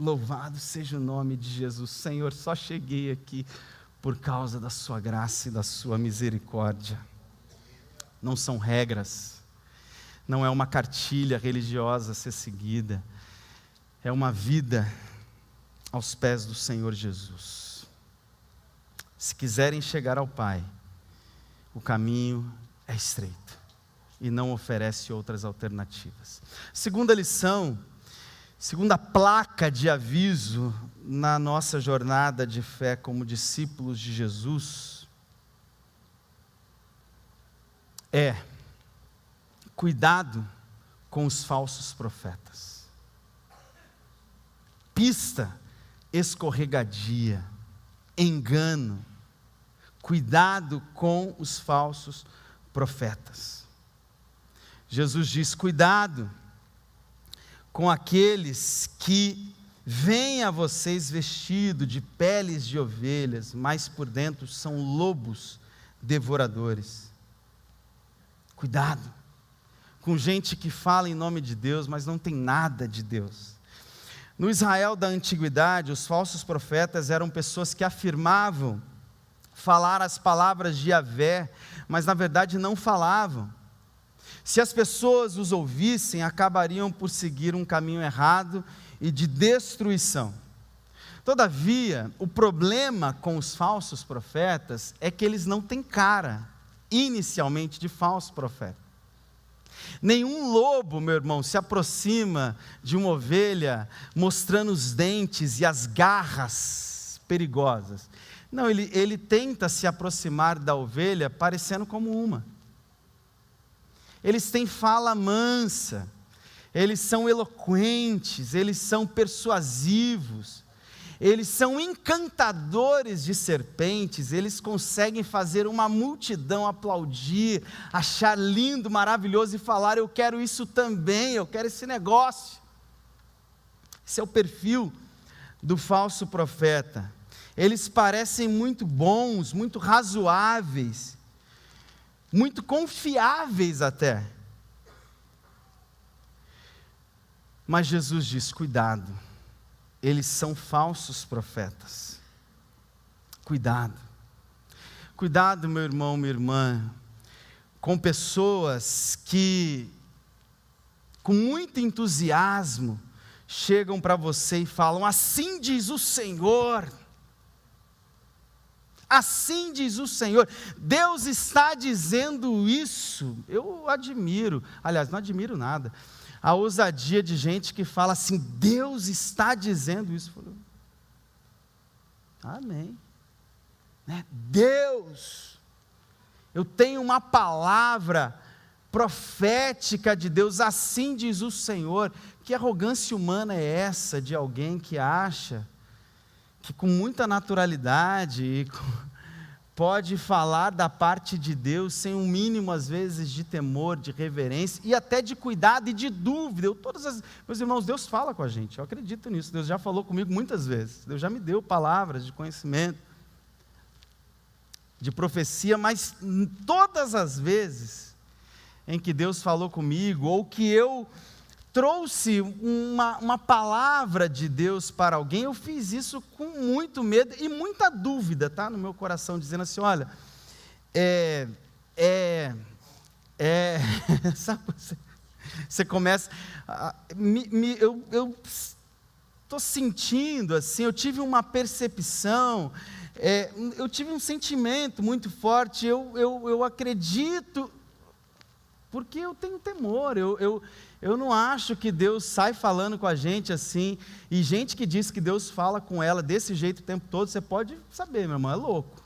Louvado seja o nome de Jesus. Senhor, só cheguei aqui por causa da sua graça e da sua misericórdia. Não são regras, não é uma cartilha religiosa a ser seguida, é uma vida aos pés do Senhor Jesus. Se quiserem chegar ao Pai, o caminho é estreito e não oferece outras alternativas. Segunda lição, segunda placa de aviso na nossa jornada de fé como discípulos de Jesus é: cuidado com os falsos profetas. Pista escorregadia, engano. Cuidado com os falsos profetas. Jesus diz: cuidado com aqueles que vêm a vocês vestidos de peles de ovelhas, mas por dentro são lobos devoradores. Cuidado com gente que fala em nome de Deus, mas não tem nada de Deus. No Israel da antiguidade, os falsos profetas eram pessoas que afirmavam falar as palavras de Yahvé, mas na verdade não falavam. Se as pessoas os ouvissem, acabariam por seguir um caminho errado e de destruição. Todavia, o problema com os falsos profetas é que eles não têm cara, inicialmente, de falso profeta. Nenhum lobo, meu irmão, se aproxima de uma ovelha mostrando os dentes e as garras perigosas. Não, ele tenta se aproximar da ovelha parecendo como uma. Eles têm fala mansa, eles são eloquentes, eles são persuasivos, eles são encantadores de serpentes, eles conseguem fazer uma multidão aplaudir, achar lindo, maravilhoso e falar: eu quero isso também, eu quero esse negócio. Esse é o perfil do falso profeta. eles parecem muito bons, muito razoáveis, muito confiáveis até. Mas Jesus diz: cuidado, eles são falsos profetas. Cuidado. Cuidado, meu irmão, minha irmã, com pessoas que, com muito entusiasmo, chegam para você e falam: assim diz o Senhor. Assim diz o Senhor. Deus está dizendo isso. Eu admiro, aliás, não admiro nada, a ousadia de gente que fala assim: Deus está dizendo isso. Amém. Deus, eu tenho uma palavra profética de Deus, assim diz o Senhor. Que arrogância humana é essa de alguém que acha que com muita naturalidade pode falar da parte de Deus sem um mínimo, às vezes, de temor, de reverência e até de cuidado e de dúvida? Meus irmãos, Deus fala com a gente, eu acredito nisso. Deus já falou comigo muitas vezes, Deus já me deu palavras de conhecimento, de profecia, mas todas as vezes em que Deus falou comigo, ou que eu trouxe uma palavra de Deus para alguém, eu fiz isso com muito medo e muita dúvida, no meu coração, dizendo assim: olha, sabe, você começa, eu estou sentindo assim, eu tive uma percepção, eu tive um sentimento muito forte, eu acredito, porque eu tenho temor, eu não acho que Deus sai falando com a gente assim, e gente que diz que Deus fala com ela desse jeito o tempo todo, você pode saber, meu irmão, é louco,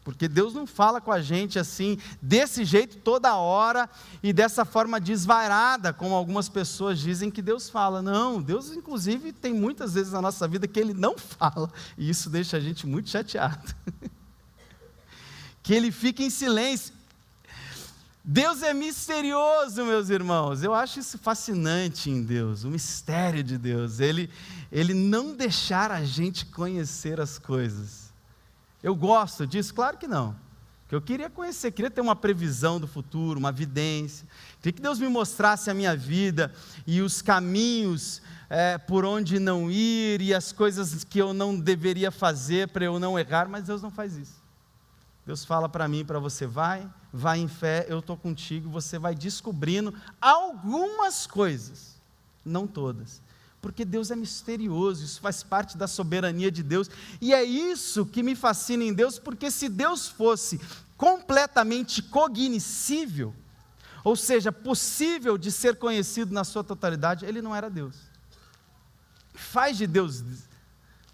porque Deus não fala com a gente assim, desse jeito toda hora, e dessa forma desvairada, como algumas pessoas dizem que Deus fala. Não, Deus inclusive tem muitas vezes na nossa vida que Ele não fala, e isso deixa a gente muito chateado, que Ele fica em silêncio. Deus é misterioso, meus irmãos. Eu acho isso fascinante em Deus, o mistério de Deus. Ele não deixar a gente conhecer as coisas. Eu gosto disso? Claro que não. Eu queria conhecer, queria ter uma previsão do futuro, uma vidência. Queria que Deus me mostrasse a minha vida e os caminhos por onde não ir e as coisas que eu não deveria fazer para eu não errar, mas Deus não faz isso. Deus fala para mim, para você: vai em fé, eu estou contigo, você vai descobrindo algumas coisas, não todas, porque Deus é misterioso, isso faz parte da soberania de Deus, e é isso que me fascina em Deus, porque se Deus fosse completamente cognoscível, ou seja, possível de ser conhecido na sua totalidade, Ele não era Deus. O que faz de Deus,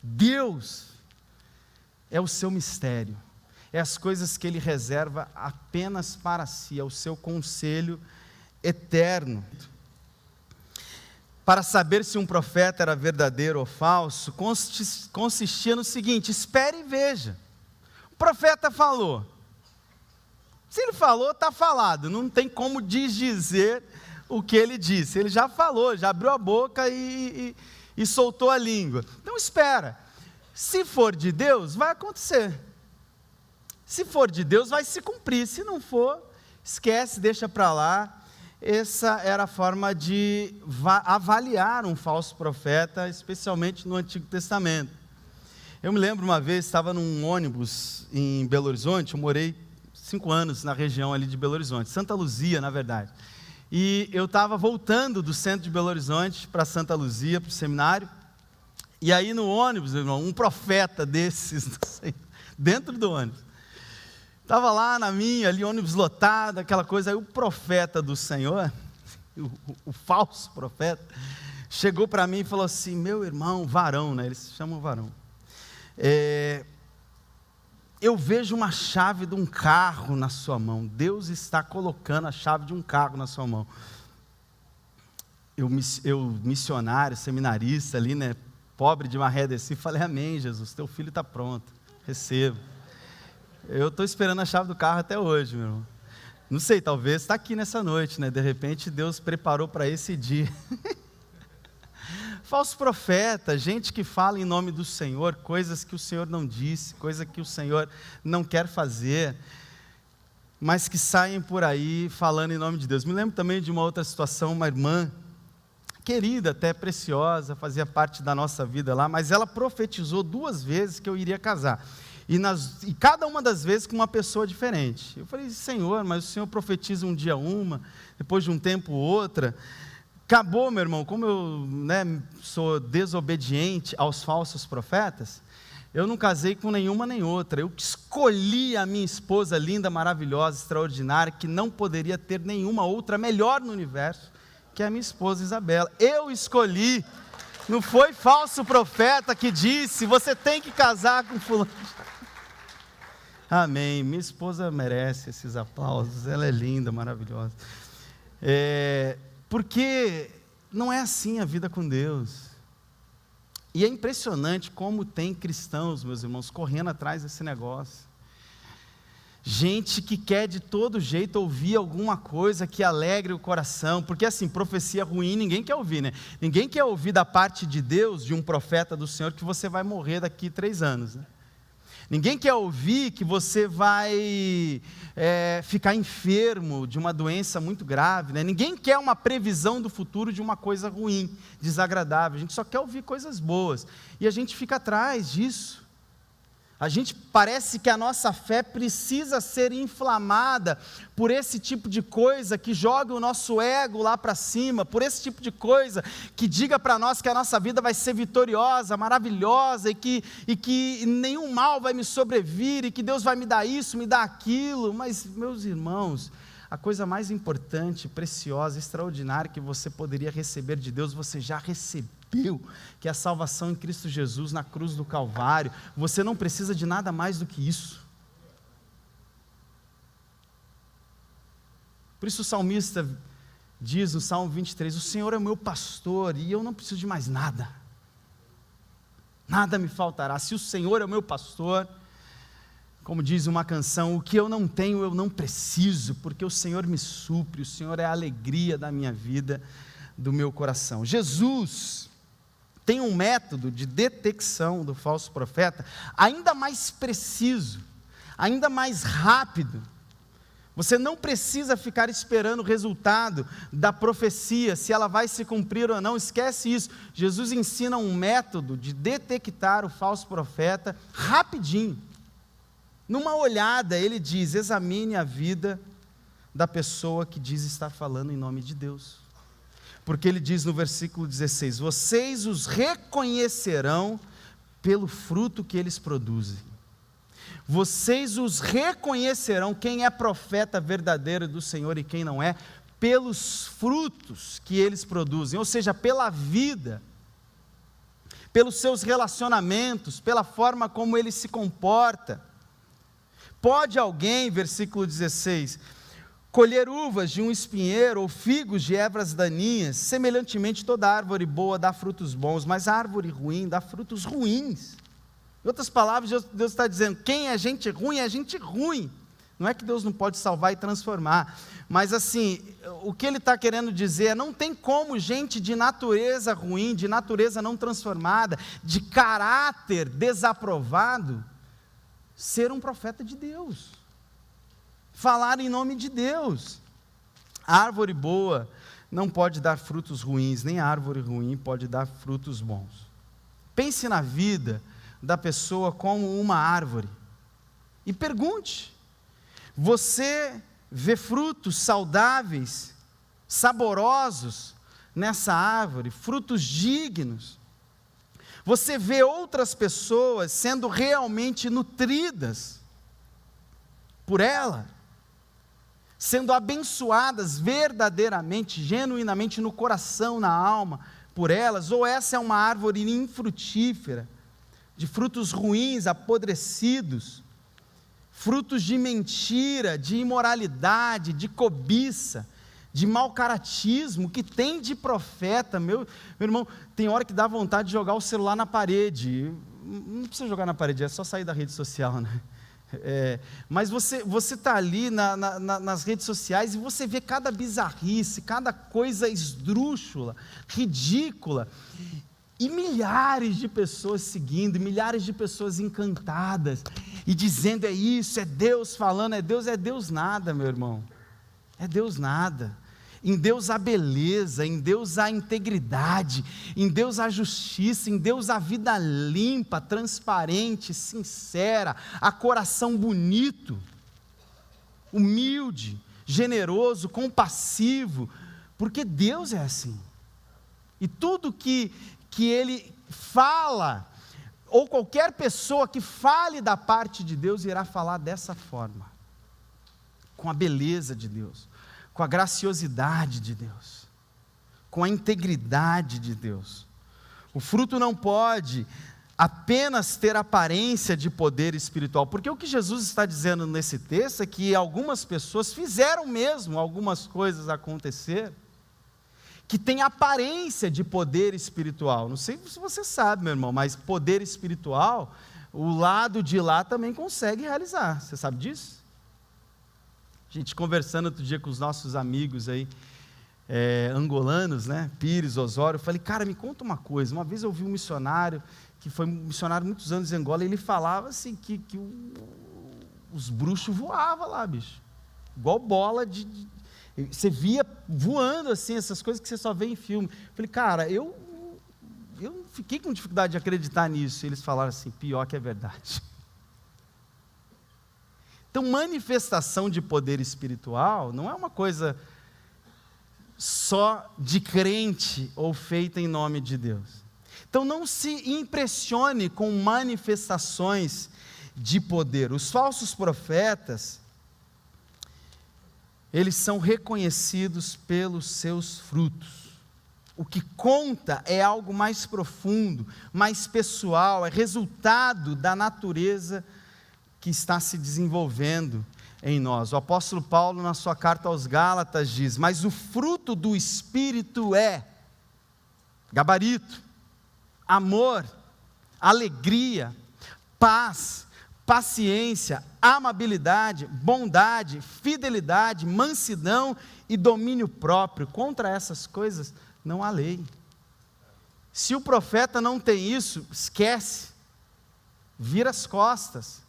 Deus é o seu mistério, é as coisas que Ele reserva apenas para si, é o seu conselho eterno. Para saber se um profeta era verdadeiro ou falso, consistia no seguinte: espere e veja. O profeta falou. Se ele falou, está falado, não tem como desdizer o que ele disse. Ele já falou, já abriu a boca e soltou a língua. Então espera, se for de Deus, vai acontecer. Se for de Deus, vai se cumprir. Se não for, esquece, deixa para lá. Essa era a forma de avaliar um falso profeta, especialmente no Antigo Testamento. Eu me lembro uma vez, estava num ônibus em Belo Horizonte, eu morei 5 anos na região ali de Belo Horizonte, Santa Luzia, na verdade. E eu estava voltando do centro de Belo Horizonte para Santa Luzia, para o seminário, e aí no ônibus, irmão, um profeta desses, dentro do ônibus, estava lá na minha, ali ônibus lotado, aquela coisa, aí o profeta do Senhor, o falso profeta, chegou para mim e falou assim: meu irmão, varão, né? Eles chamam varão, eu vejo uma chave de um carro na sua mão, Deus está colocando a chave de um carro na sua mão. Eu missionário, seminarista ali, né, pobre de maré desci, falei: amém, Jesus, teu filho está pronto, recebo. Eu estou esperando a chave do carro até hoje, meu irmão. Não sei, talvez está aqui nessa noite, né? De repente Deus preparou para esse dia. falso profeta, gente que fala em nome do Senhor, coisas que o Senhor não disse, coisas que o Senhor não quer fazer, mas que saem por aí falando em nome de Deus. Me lembro também de uma outra situação, uma irmã, querida, até preciosa, fazia parte da nossa vida lá, mas ela profetizou 2 vezes que eu iria casar. E cada uma das vezes com uma pessoa diferente. Eu falei, Senhor, mas o Senhor profetiza um dia uma, depois de um tempo outra. Acabou, meu irmão, como eu sou desobediente aos falsos profetas, eu não casei com nenhuma nem outra. Eu escolhi a minha esposa linda, maravilhosa, extraordinária, que não poderia ter nenhuma outra melhor no universo, que é a minha esposa Isabela. Eu escolhi, não foi falso profeta que disse, você tem que casar com fulano. Amém, minha esposa merece esses aplausos, ela é linda, maravilhosa. Porque não é assim a vida com Deus. E é impressionante como tem cristãos, meus irmãos, correndo atrás desse negócio. Gente que quer de todo jeito ouvir alguma coisa que alegre o coração, porque assim, profecia ruim ninguém quer ouvir, né? Ninguém quer ouvir da parte de Deus, de um profeta do Senhor, que você vai morrer daqui 3 anos, né? Ninguém quer ouvir que você vai ficar enfermo de uma doença muito grave, né? Ninguém quer uma previsão do futuro de uma coisa ruim, desagradável. A gente só quer ouvir coisas boas, e a gente fica atrás disso. A gente parece que a nossa fé precisa ser inflamada por esse tipo de coisa que joga o nosso ego lá para cima, por esse tipo de coisa que diga para nós que a nossa vida vai ser vitoriosa, maravilhosa, e que nenhum mal vai me sobrevir, e que Deus vai me dar isso, me dar aquilo. Mas, meus irmãos, a coisa mais importante, preciosa, extraordinária que você poderia receber de Deus, você já recebeu, que é a salvação em Cristo Jesus na cruz do Calvário. Você não precisa de nada mais do que isso. Por isso o salmista diz no Salmo 23, o Senhor é o meu pastor e eu não preciso de mais nada, nada me faltará. Se o Senhor é o meu pastor, como diz uma canção, o que eu não tenho eu não preciso, porque o Senhor me supre, o Senhor é a alegria da minha vida, do meu coração. Jesus tem um método de detecção do falso profeta ainda mais preciso, ainda mais rápido. Você não precisa ficar esperando o resultado da profecia, se ela vai se cumprir ou não, esquece isso. Jesus ensina um método de detectar o falso profeta rapidinho. Numa olhada, ele diz, examine a vida da pessoa que diz estar falando em nome de Deus. Porque ele diz no versículo 16, vocês os reconhecerão pelo fruto que eles produzem. Vocês os reconhecerão, quem é profeta verdadeiro do Senhor e quem não é, pelos frutos que eles produzem, ou seja, pela vida, pelos seus relacionamentos, pela forma como ele se comporta. Pode alguém, versículo 16, colher uvas de um espinheiro ou figos de ervas daninhas? Semelhantemente toda árvore boa dá frutos bons, mas a árvore ruim dá frutos ruins. Em outras palavras, Deus está dizendo, quem é gente ruim, é gente ruim. Não é que Deus não pode salvar e transformar, mas assim, o que ele está querendo dizer é, não tem como gente de natureza ruim, de natureza não transformada, de caráter desaprovado, ser um profeta de Deus, falar em nome de Deus. A árvore boa não pode dar frutos ruins, nem a árvore ruim pode dar frutos bons. Pense na vida da pessoa como uma árvore e pergunte, você vê frutos saudáveis, saborosos nessa árvore, frutos dignos? Você vê outras pessoas sendo realmente nutridas por ela, sendo abençoadas verdadeiramente, genuinamente no coração, na alma, por elas? Ou essa é uma árvore infrutífera, de frutos ruins, apodrecidos, frutos de mentira, de imoralidade, de cobiça, de mau caratismo, que tem de profeta? Meu irmão, tem hora que dá vontade de jogar o celular na parede. Não precisa jogar na parede, é só sair da rede social, né? Mas você está ali nas redes sociais e você vê cada bizarrice, cada coisa esdrúxula, ridícula, E milhares de pessoas seguindo, milhares de pessoas encantadas, e dizendo: é isso, é Deus falando, é Deus nada, meu irmão, é Deus nada. Em Deus há beleza, em Deus há integridade, em Deus há justiça, em Deus há vida limpa, transparente, sincera, há coração bonito, humilde, generoso, compassivo, porque Deus é assim. E tudo que Ele fala, ou qualquer pessoa que fale da parte de Deus, irá falar dessa forma, com a beleza de Deus, com a graciosidade de Deus, com a integridade de Deus. O fruto não pode apenas ter aparência de poder espiritual, porque o que Jesus está dizendo nesse texto é que algumas pessoas fizeram mesmo algumas coisas acontecer, que tem aparência de poder espiritual. Não sei se você sabe, meu irmão, mas poder espiritual, o lado de lá também consegue realizar. Você sabe disso? A gente conversando outro dia com os nossos amigos aí, angolanos, né? Pires, Osório, eu falei: cara, me conta uma coisa. Uma vez eu vi um missionário, que foi missionário muitos anos em Angola, e ele falava assim, que os bruxos voavam lá, bicho, igual bola você via voando assim, essas coisas que você só vê em filme. Eu falei: cara, eu fiquei com dificuldade de acreditar nisso. E eles falaram assim: pior que é verdade. Então, manifestação de poder espiritual não é uma coisa só de crente ou feita em nome de Deus. Então, não se impressione com manifestações de poder. Os falsos profetas, eles são reconhecidos pelos seus frutos. O que conta é algo mais profundo, mais pessoal, é resultado da natureza que está se desenvolvendo em nós. O apóstolo Paulo, na sua carta aos Gálatas, diz: mas o fruto do Espírito é gabarito, amor, alegria, paz, paciência, amabilidade, bondade, fidelidade, mansidão e domínio próprio. Contra essas coisas não há lei. Se o profeta não tem isso, esquece, vira as costas,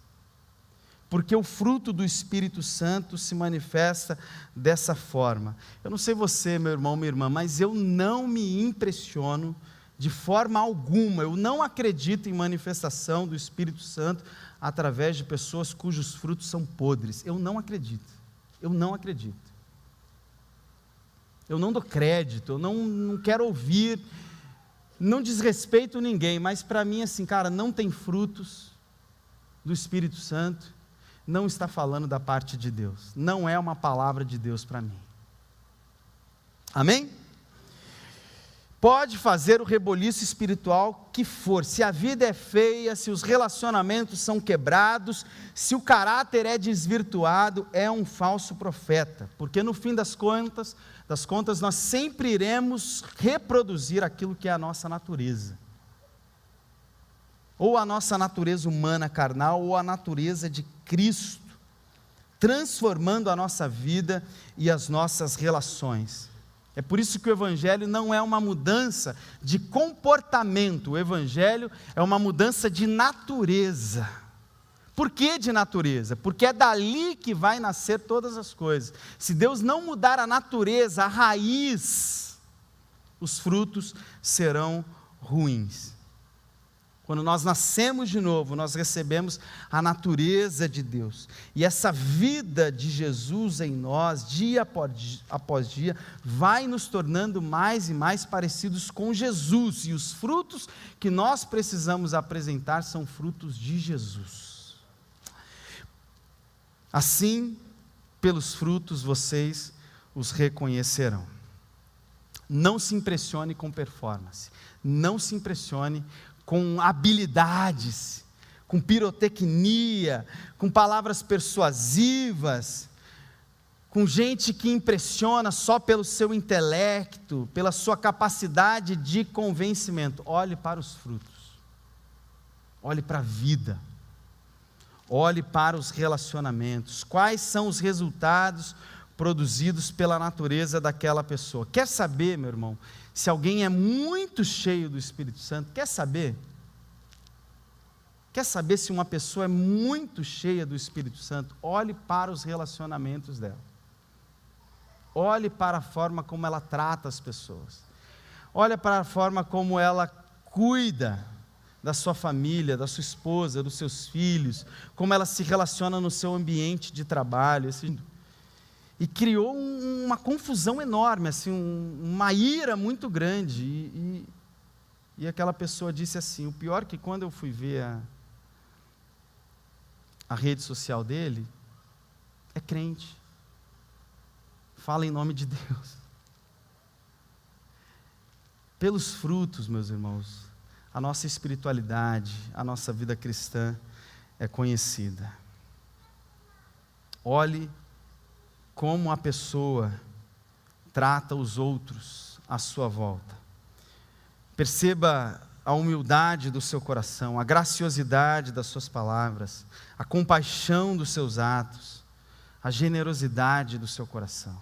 porque o fruto do Espírito Santo se manifesta dessa forma. Eu não sei você, meu irmão, minha irmã, mas eu não me impressiono de forma alguma, eu não acredito em manifestação do Espírito Santo através de pessoas cujos frutos são podres. Eu não acredito. Eu não dou crédito, eu não quero ouvir, não desrespeito ninguém, mas para mim assim, cara, não tem frutos do Espírito Santo, não está falando da parte de Deus, não é uma palavra de Deus para mim. Amém? Pode fazer o reboliço espiritual que for, se a vida é feia, se os relacionamentos são quebrados, se o caráter é desvirtuado, é um falso profeta, porque no fim das contas nós sempre iremos reproduzir aquilo que é a nossa natureza, ou a nossa natureza humana carnal, ou a natureza de Cristo, transformando a nossa vida e as nossas relações. É por isso que o Evangelho não é uma mudança de comportamento, o Evangelho é uma mudança de natureza. Por que de natureza? Porque é dali que vai nascer todas as coisas. Se Deus não mudar a natureza, a raiz, os frutos serão ruins. Quando nós nascemos de novo, nós recebemos a natureza de Deus. E essa vida de Jesus em nós, dia após dia, vai nos tornando mais e mais parecidos com Jesus. E os frutos que nós precisamos apresentar são frutos de Jesus. Assim, pelos frutos vocês os reconhecerão. Não se impressione com performance. Não se impressione com habilidades, com pirotecnia, com palavras persuasivas, com gente que impressiona só pelo seu intelecto, pela sua capacidade de convencimento. Olhe para os frutos, olhe para a vida, olhe para os relacionamentos. Quais são os resultados produzidos pela natureza daquela pessoa? Quer saber, meu irmão, se alguém é muito cheio do Espírito Santo, quer saber? Quer saber se uma pessoa é muito cheia do Espírito Santo? Olhe para os relacionamentos dela. Olhe para a forma como ela trata as pessoas. Olhe para a forma como ela cuida da sua família, da sua esposa, dos seus filhos, como ela se relaciona no seu ambiente de trabalho. E criou uma confusão enorme, assim, uma ira muito grande. E aquela pessoa disse assim: o pior é que quando eu fui ver a rede social dele, é crente, fala em nome de Deus. Pelos frutos, meus irmãos, a nossa espiritualidade, a nossa vida cristã é conhecida. Olhe como a pessoa trata os outros à sua volta. Perceba a humildade do seu coração, a graciosidade das suas palavras, a compaixão dos seus atos, a generosidade do seu coração.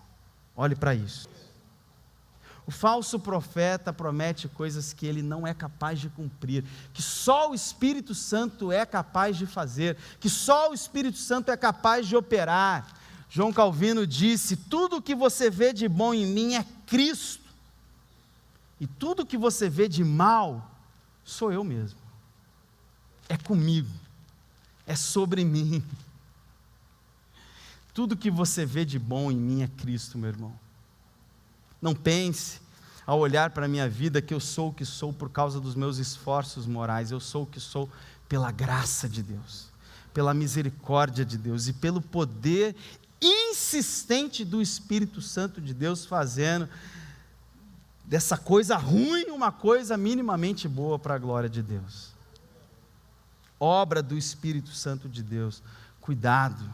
Olhe para isso. O falso profeta promete coisas que ele não é capaz de cumprir, que só o Espírito Santo é capaz de fazer, que só o Espírito Santo é capaz de operar. João Calvino disse: tudo o que você vê de bom em mim é Cristo, e tudo o que você vê de mal sou eu mesmo, é comigo, é sobre mim. Tudo que você vê de bom em mim é Cristo, meu irmão. Não pense, ao olhar para a minha vida, que eu sou o que sou por causa dos meus esforços morais. Eu sou o que sou pela graça de Deus, pela misericórdia de Deus e pelo poder insistente do Espírito Santo de Deus, fazendo dessa coisa ruim uma coisa minimamente boa para a glória de Deus. Obra do Espírito Santo de Deus. Cuidado,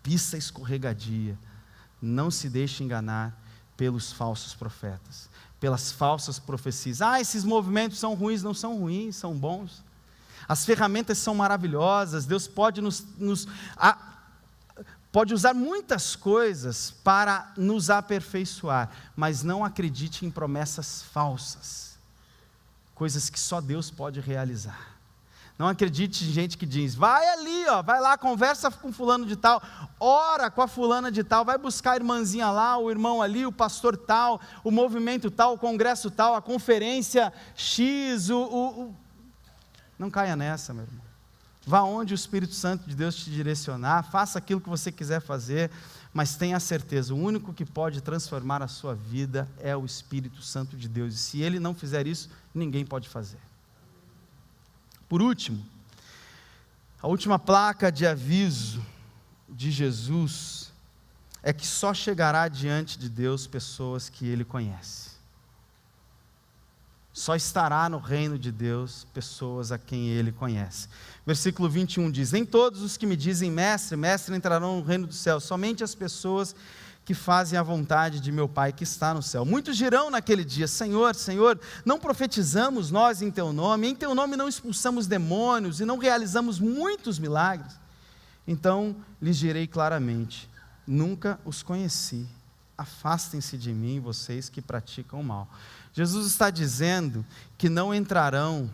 pista escorregadia, não se deixe enganar pelos falsos profetas, pelas falsas profecias. Esses movimentos são ruins. Não são ruins, são bons. As ferramentas são maravilhosas. Deus pode pode usar muitas coisas para nos aperfeiçoar, mas não acredite em promessas falsas, coisas que só Deus pode realizar. Não acredite em gente que diz: vai ali, vai lá, conversa com fulano de tal, ora com a fulana de tal, vai buscar a irmãzinha lá, o irmão ali, o pastor tal, o movimento tal, o congresso tal, a conferência X, Não caia nessa, meu irmão. Vá onde o Espírito Santo de Deus te direcionar, faça aquilo que você quiser fazer, mas tenha certeza, o único que pode transformar a sua vida é o Espírito Santo de Deus, e se Ele não fizer isso, ninguém pode fazer. Por último, a última placa de aviso de Jesus é que só chegará diante de Deus pessoas que Ele conhece. Só estará no reino de Deus pessoas a quem Ele conhece. Versículo 21 diz: nem todos os que me dizem mestre, mestre entrarão no reino do céu, somente as pessoas que fazem a vontade de meu Pai que está no céu. Muitos dirão naquele dia: Senhor, Senhor, não profetizamos nós em Teu nome, em Teu nome não expulsamos demônios e não realizamos muitos milagres? Então lhes direi claramente: nunca os conheci, afastem-se de mim, vocês que praticam o mal. Jesus está dizendo que não entrarão,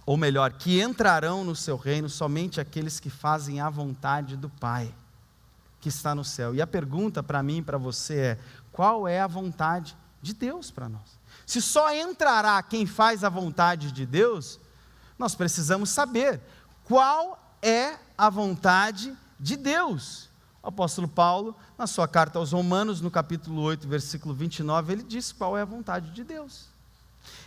ou melhor, que entrarão no seu reino somente aqueles que fazem a vontade do Pai que está no céu. E a pergunta para mim e para você é: qual é a vontade de Deus para nós? Se só entrará quem faz a vontade de Deus, nós precisamos saber qual é a vontade de Deus. O apóstolo Paulo, na sua carta aos Romanos, no capítulo 8, versículo 29, ele diz qual é a vontade de Deus.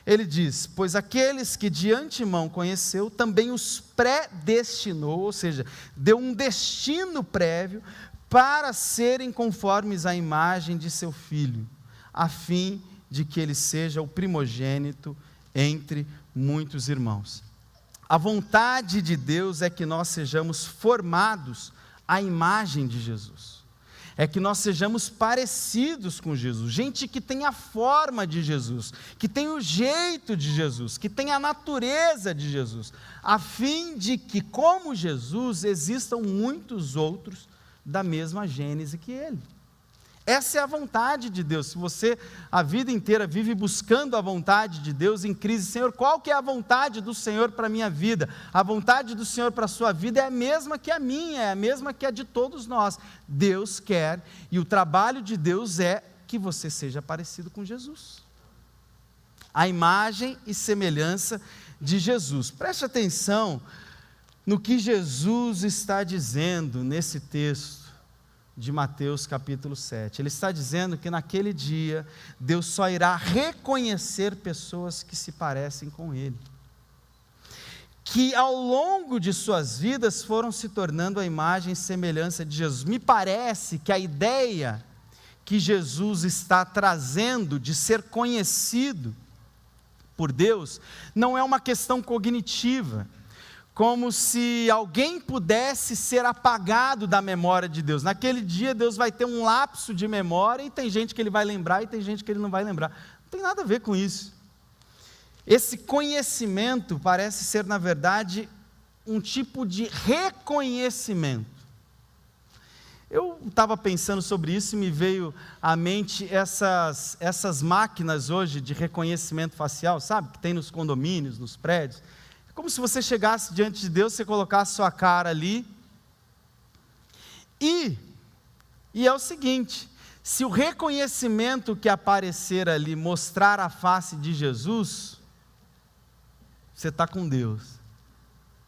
Ele diz: pois aqueles que de antemão conheceu, também os predestinou, ou seja, deu um destino prévio para serem conformes à imagem de seu Filho, a fim de que ele seja o primogênito entre muitos irmãos. A vontade de Deus é que nós sejamos formados à imagem de Jesus, é que nós sejamos parecidos com Jesus, gente que tem a forma de Jesus, que tem o jeito de Jesus, que tem a natureza de Jesus, a fim de que, como Jesus, existam muitos outros da mesma gênese que Ele. Essa é a vontade de Deus. Se você a vida inteira vive buscando a vontade de Deus em crise, Senhor, qual que é a vontade do Senhor para a minha vida? A vontade do Senhor para a sua vida é a mesma que a minha, é a mesma que a de todos nós. Deus quer, e o trabalho de Deus é que você seja parecido com Jesus. A imagem e semelhança de Jesus. Preste atenção no que Jesus está dizendo nesse texto de Mateus capítulo 7. Ele está dizendo que naquele dia, Deus só irá reconhecer pessoas que se parecem com Ele, que ao longo de suas vidas foram se tornando a imagem e semelhança de Jesus. Me parece que a ideia que Jesus está trazendo de ser conhecido por Deus não é uma questão cognitiva, como se alguém pudesse ser apagado da memória de Deus. Naquele dia Deus vai ter um lapso de memória, e tem gente que Ele vai lembrar e tem gente que Ele não vai lembrar. Não tem nada a ver com isso. Esse conhecimento parece ser, na verdade, um tipo de reconhecimento. Eu estava pensando sobre isso e me veio à mente essas máquinas hoje de reconhecimento facial, sabe? Que tem nos condomínios, nos prédios. É como se você chegasse diante de Deus, você colocasse sua cara ali. E é o seguinte: se o reconhecimento que aparecer ali mostrar a face de Jesus, você está com Deus.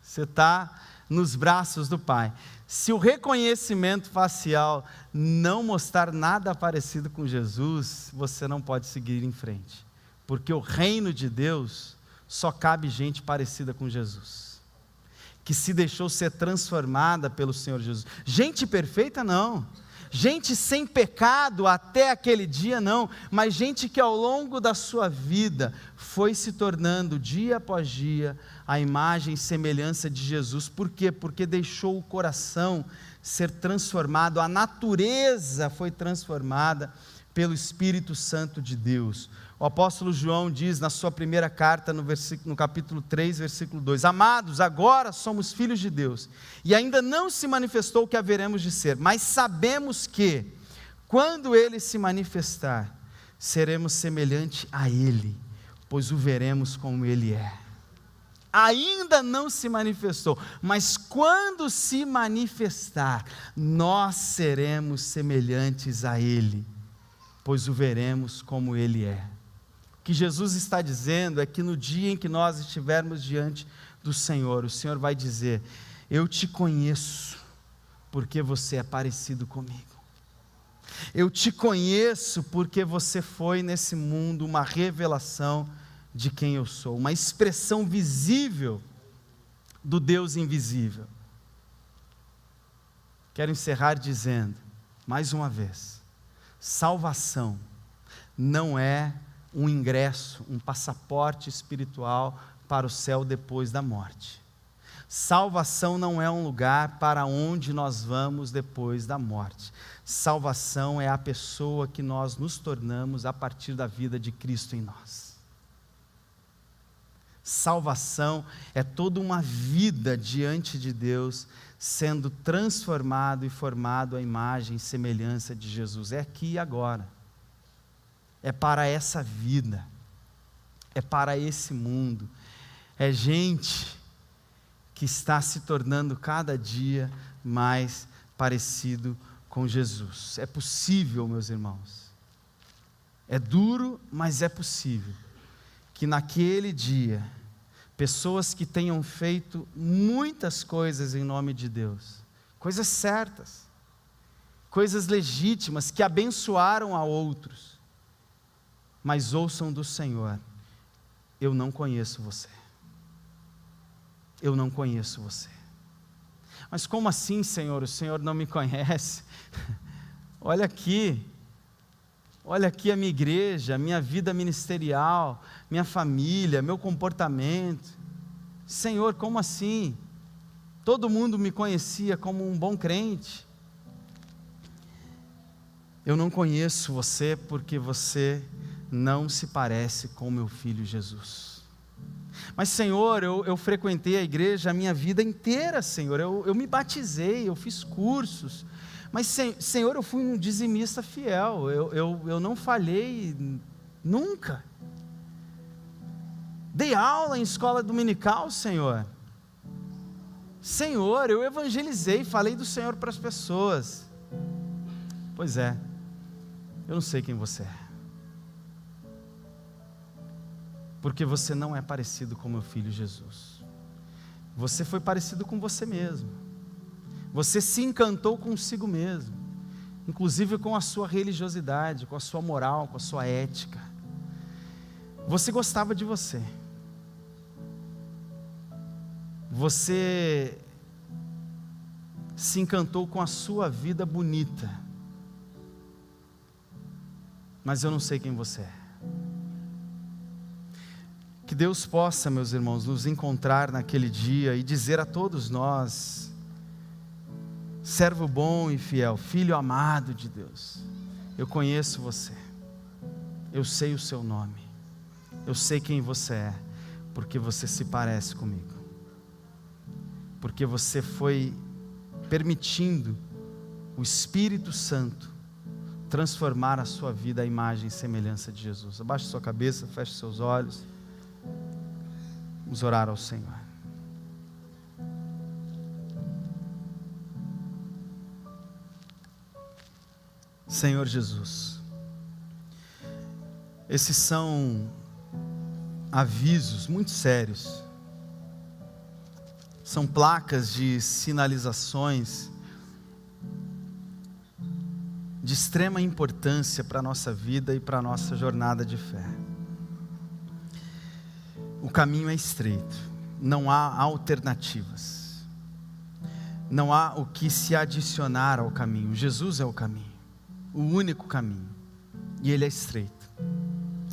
Você está nos braços do Pai. Se o reconhecimento facial não mostrar nada parecido com Jesus, você não pode seguir em frente. Porque o reino de Deus só cabe gente parecida com Jesus, que se deixou ser transformada pelo Senhor Jesus. Gente perfeita não, gente sem pecado até aquele dia não, mas gente que ao longo da sua vida foi se tornando dia após dia a imagem e semelhança de Jesus. Por quê? Porque deixou o coração ser transformado, a natureza foi transformada pelo Espírito Santo de Deus. O apóstolo João diz na sua primeira carta, no capítulo 3, versículo 2, amados, agora somos filhos de Deus, e ainda não se manifestou o que haveremos de ser, mas sabemos que, quando Ele se manifestar, seremos semelhante a Ele, pois o veremos como Ele é. Ainda não se manifestou, mas quando se manifestar, nós seremos semelhantes a Ele, pois o veremos como Ele é. O que Jesus está dizendo é que no dia em que nós estivermos diante do Senhor, o Senhor vai dizer: eu te conheço, porque você é parecido comigo. Eu te conheço porque você foi nesse mundo uma revelação de quem eu sou, uma expressão visível do Deus invisível. Quero encerrar dizendo, mais uma vez, salvação não é um ingresso, um passaporte espiritual para o céu depois da morte. Salvação não é um lugar para onde nós vamos depois da morte. Salvação é a pessoa que nós nos tornamos a partir da vida de Cristo em nós. Salvação é toda uma vida diante de Deus, sendo transformado e formado à imagem e semelhança de Jesus. É aqui e agora. É para essa vida. É para esse mundo. É gente que está se tornando cada dia mais parecido com Jesus. É possível, meus irmãos. É duro, mas é possível que naquele dia, pessoas que tenham feito muitas coisas em nome de Deus, coisas certas, coisas legítimas, que abençoaram a outros, mas ouçam do Senhor: eu não conheço você. Eu não conheço você. Mas como assim, Senhor? O Senhor não me conhece? Olha aqui a minha igreja, a minha vida ministerial, minha família, meu comportamento. Senhor, como assim? Todo mundo me conhecia como um bom crente. Eu não conheço você porque você não se parece com meu filho Jesus. Mas Senhor, eu frequentei a igreja a minha vida inteira, Senhor, eu me batizei, eu fiz cursos, Mas Senhor, eu fui um dizimista fiel, eu não falhei nunca. Dei aula em escola dominical, Senhor. Senhor, eu evangelizei, falei do Senhor para as pessoas. Pois é, eu não sei quem você é. Porque você não é parecido com meu filho Jesus. Você foi parecido com você mesmo. Você se encantou consigo mesmo, inclusive com a sua religiosidade, com a sua moral, com a sua ética. Você gostava de você. Você se encantou com a sua vida bonita. Mas eu não sei quem você é. Que Deus possa, meus irmãos, nos encontrar naquele dia e dizer a todos nós: servo bom e fiel, filho amado de Deus, eu conheço você, eu sei o seu nome, eu sei quem você é, porque você se parece comigo, porque você foi permitindo o Espírito Santo transformar a sua vida à imagem e semelhança de Jesus. Abaixe sua cabeça, feche seus olhos. Vamos orar ao Senhor. Senhor Jesus, esses são avisos muito sérios, são placas de sinalizações de extrema importância para a nossa vida e para a nossa jornada de fé. O caminho é estreito, não há alternativas, não há o que se adicionar ao caminho. Jesus é o caminho, o único caminho, e ele é estreito,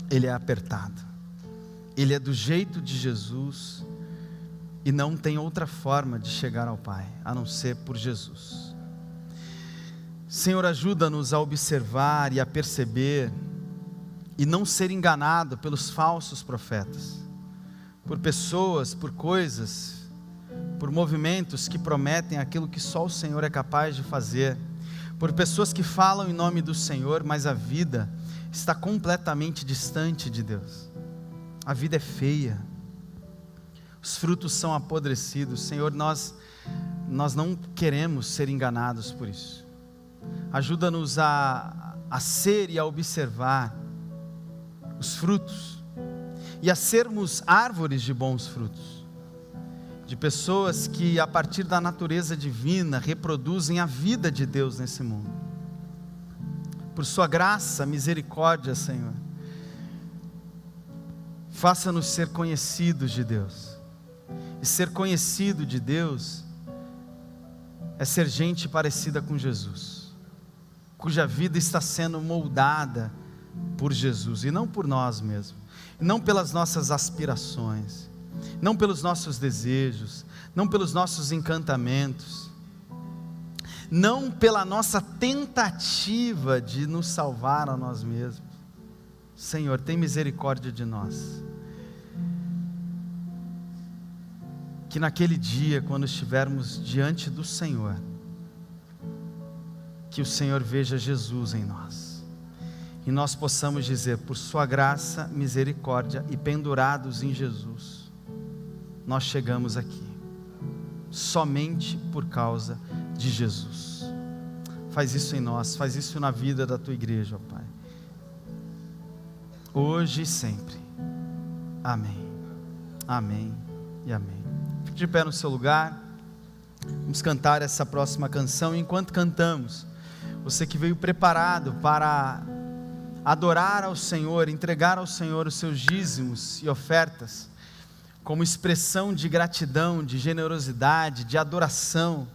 ele é apertado, ele é do jeito de Jesus, e não tem outra forma de chegar ao Pai, a não ser por Jesus. Senhor, ajuda-nos a observar e a perceber, e não ser enganado pelos falsos profetas, por pessoas, por coisas, por movimentos que prometem aquilo que só o Senhor é capaz de fazer, por pessoas que falam em nome do Senhor, mas a vida está completamente distante de Deus. A vida é feia, os frutos são apodrecidos. Senhor, nós não queremos ser enganados por isso. Ajuda-nos a ser e a observar os frutos, e a sermos árvores de bons frutos, de pessoas que a partir da natureza divina reproduzem a vida de Deus nesse mundo. Por sua graça, misericórdia, Senhor, faça-nos ser conhecidos de Deus, e ser conhecido de Deus é ser gente parecida com Jesus, cuja vida está sendo moldada por Jesus, e não por nós mesmos, não pelas nossas aspirações, não pelos nossos desejos, não pelos nossos encantamentos, não pela nossa tentativa de nos salvar a nós mesmos. Senhor, tem misericórdia de nós, que naquele dia, quando estivermos diante do Senhor, que o Senhor veja Jesus em nós, e nós possamos dizer: por sua graça, misericórdia, e pendurados em Jesus, nós chegamos aqui, somente por causa de Jesus. Faz isso em nós, faz isso na vida da tua igreja, ó Pai, hoje e sempre. Amém, amém e amém. Fique de pé no seu lugar, vamos cantar essa próxima canção. Enquanto cantamos, você que veio preparado para adorar ao Senhor, entregar ao Senhor os seus dízimos e ofertas, como expressão de gratidão, de generosidade, de adoração,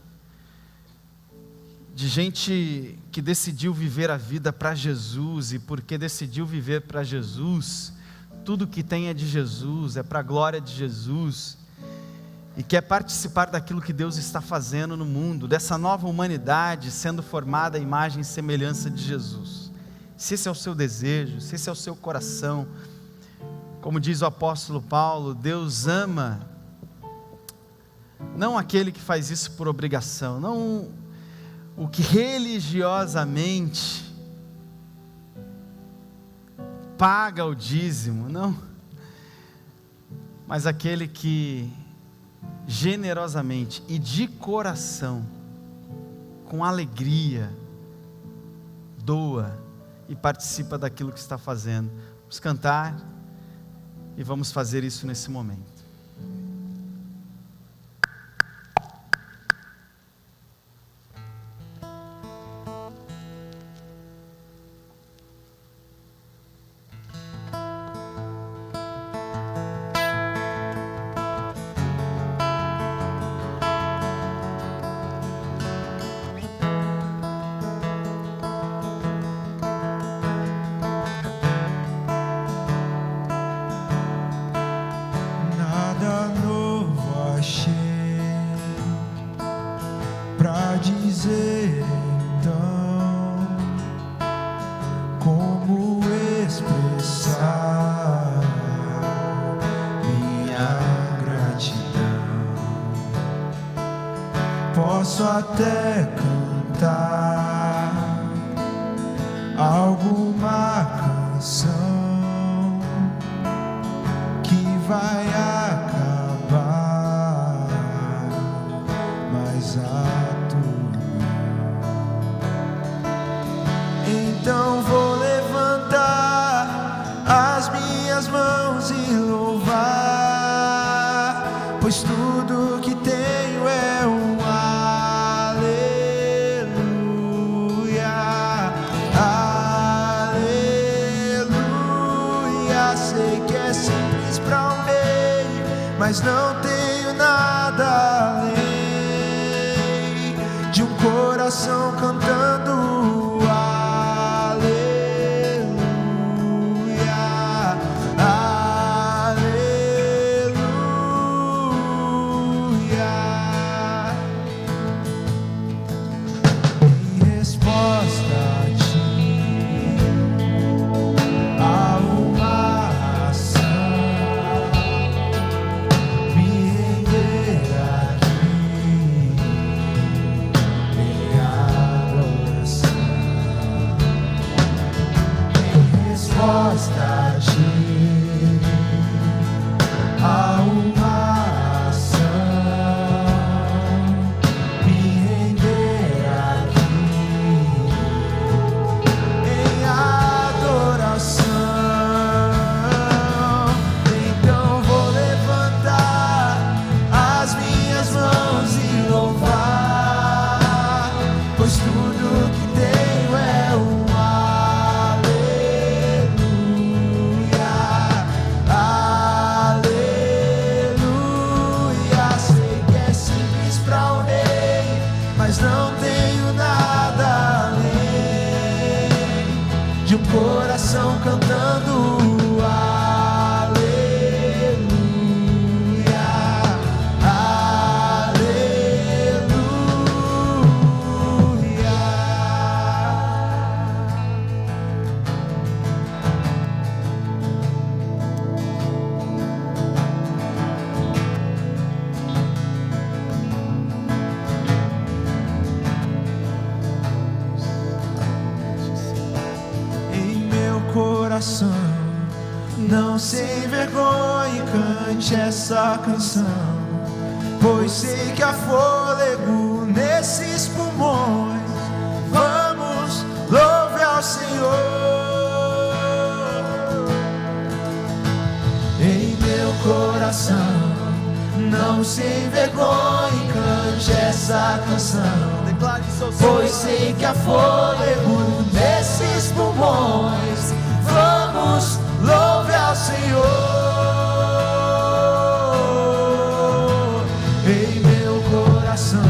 de gente que decidiu viver a vida para Jesus, e porque decidiu viver para Jesus, tudo que tem é de Jesus, é para a glória de Jesus, e quer participar daquilo que Deus está fazendo no mundo, dessa nova humanidade sendo formada à imagem e semelhança de Jesus. Se esse é o seu desejo, se esse é o seu coração, como diz o apóstolo Paulo, Deus ama não aquele que faz isso por obrigação, não o que religiosamente paga o dízimo, não, mas aquele que generosamente e de coração, com alegria, doa e participa daquilo que está fazendo. Vamos cantar e vamos fazer isso nesse momento. Nada novo achei pra dizer então, como expressar minha gratidão. Posso até cantar alguma canção que vai acabar, mas a tua. Então vou levantar as minhas mãos e louvar, pois tudo que tenho é um aleluia, aleluia. Sei que é simples pra um rei, mas não tenho nada além de um coração cantando aleluia, aleluia. Em resposta a ti, há uma ação, me render aqui em adoração. Em resposta a ti, há uma ação, me render aqui em adoração. Então vou levantar as minhas mãos e louvar, pois tudo que tenho é um aleluia, aleluia. Sei que é simples pra um rei, mas não tenho nada além de um coração cantando aleluia, em meu coração. Não sem vergonha cante essa canção, pois sei que há fôlego nesses pulmões. Vamos, louve ao Senhor. Em meu coração, não sem vergonha cante essa canção, pois sei que há fôlego nesses pulmões. Vamos, louve ao Senhor. Em meu coração,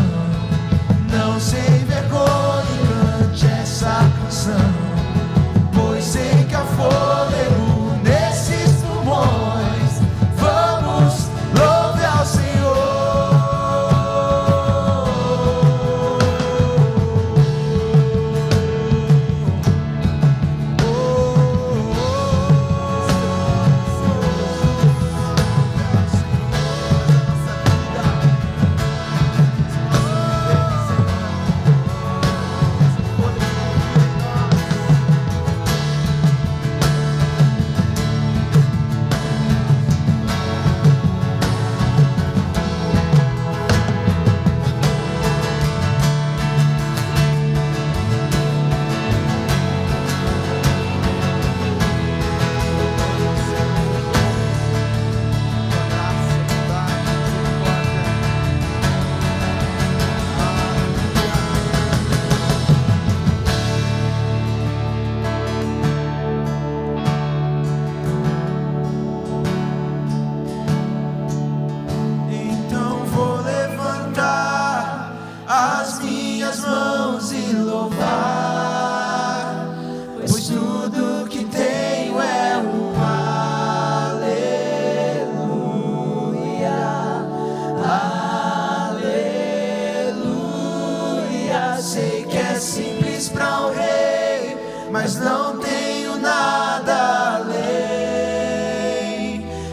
não sem vergonha cante essa canção, pois sei que há fôlego nesses pulmões. Vamos, louve ao Senhor. mas não tenho nada além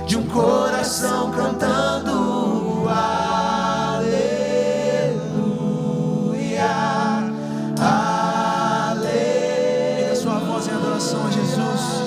de um coração cantando aleluia, aleluia. Liga sua voz em adoração a Jesus.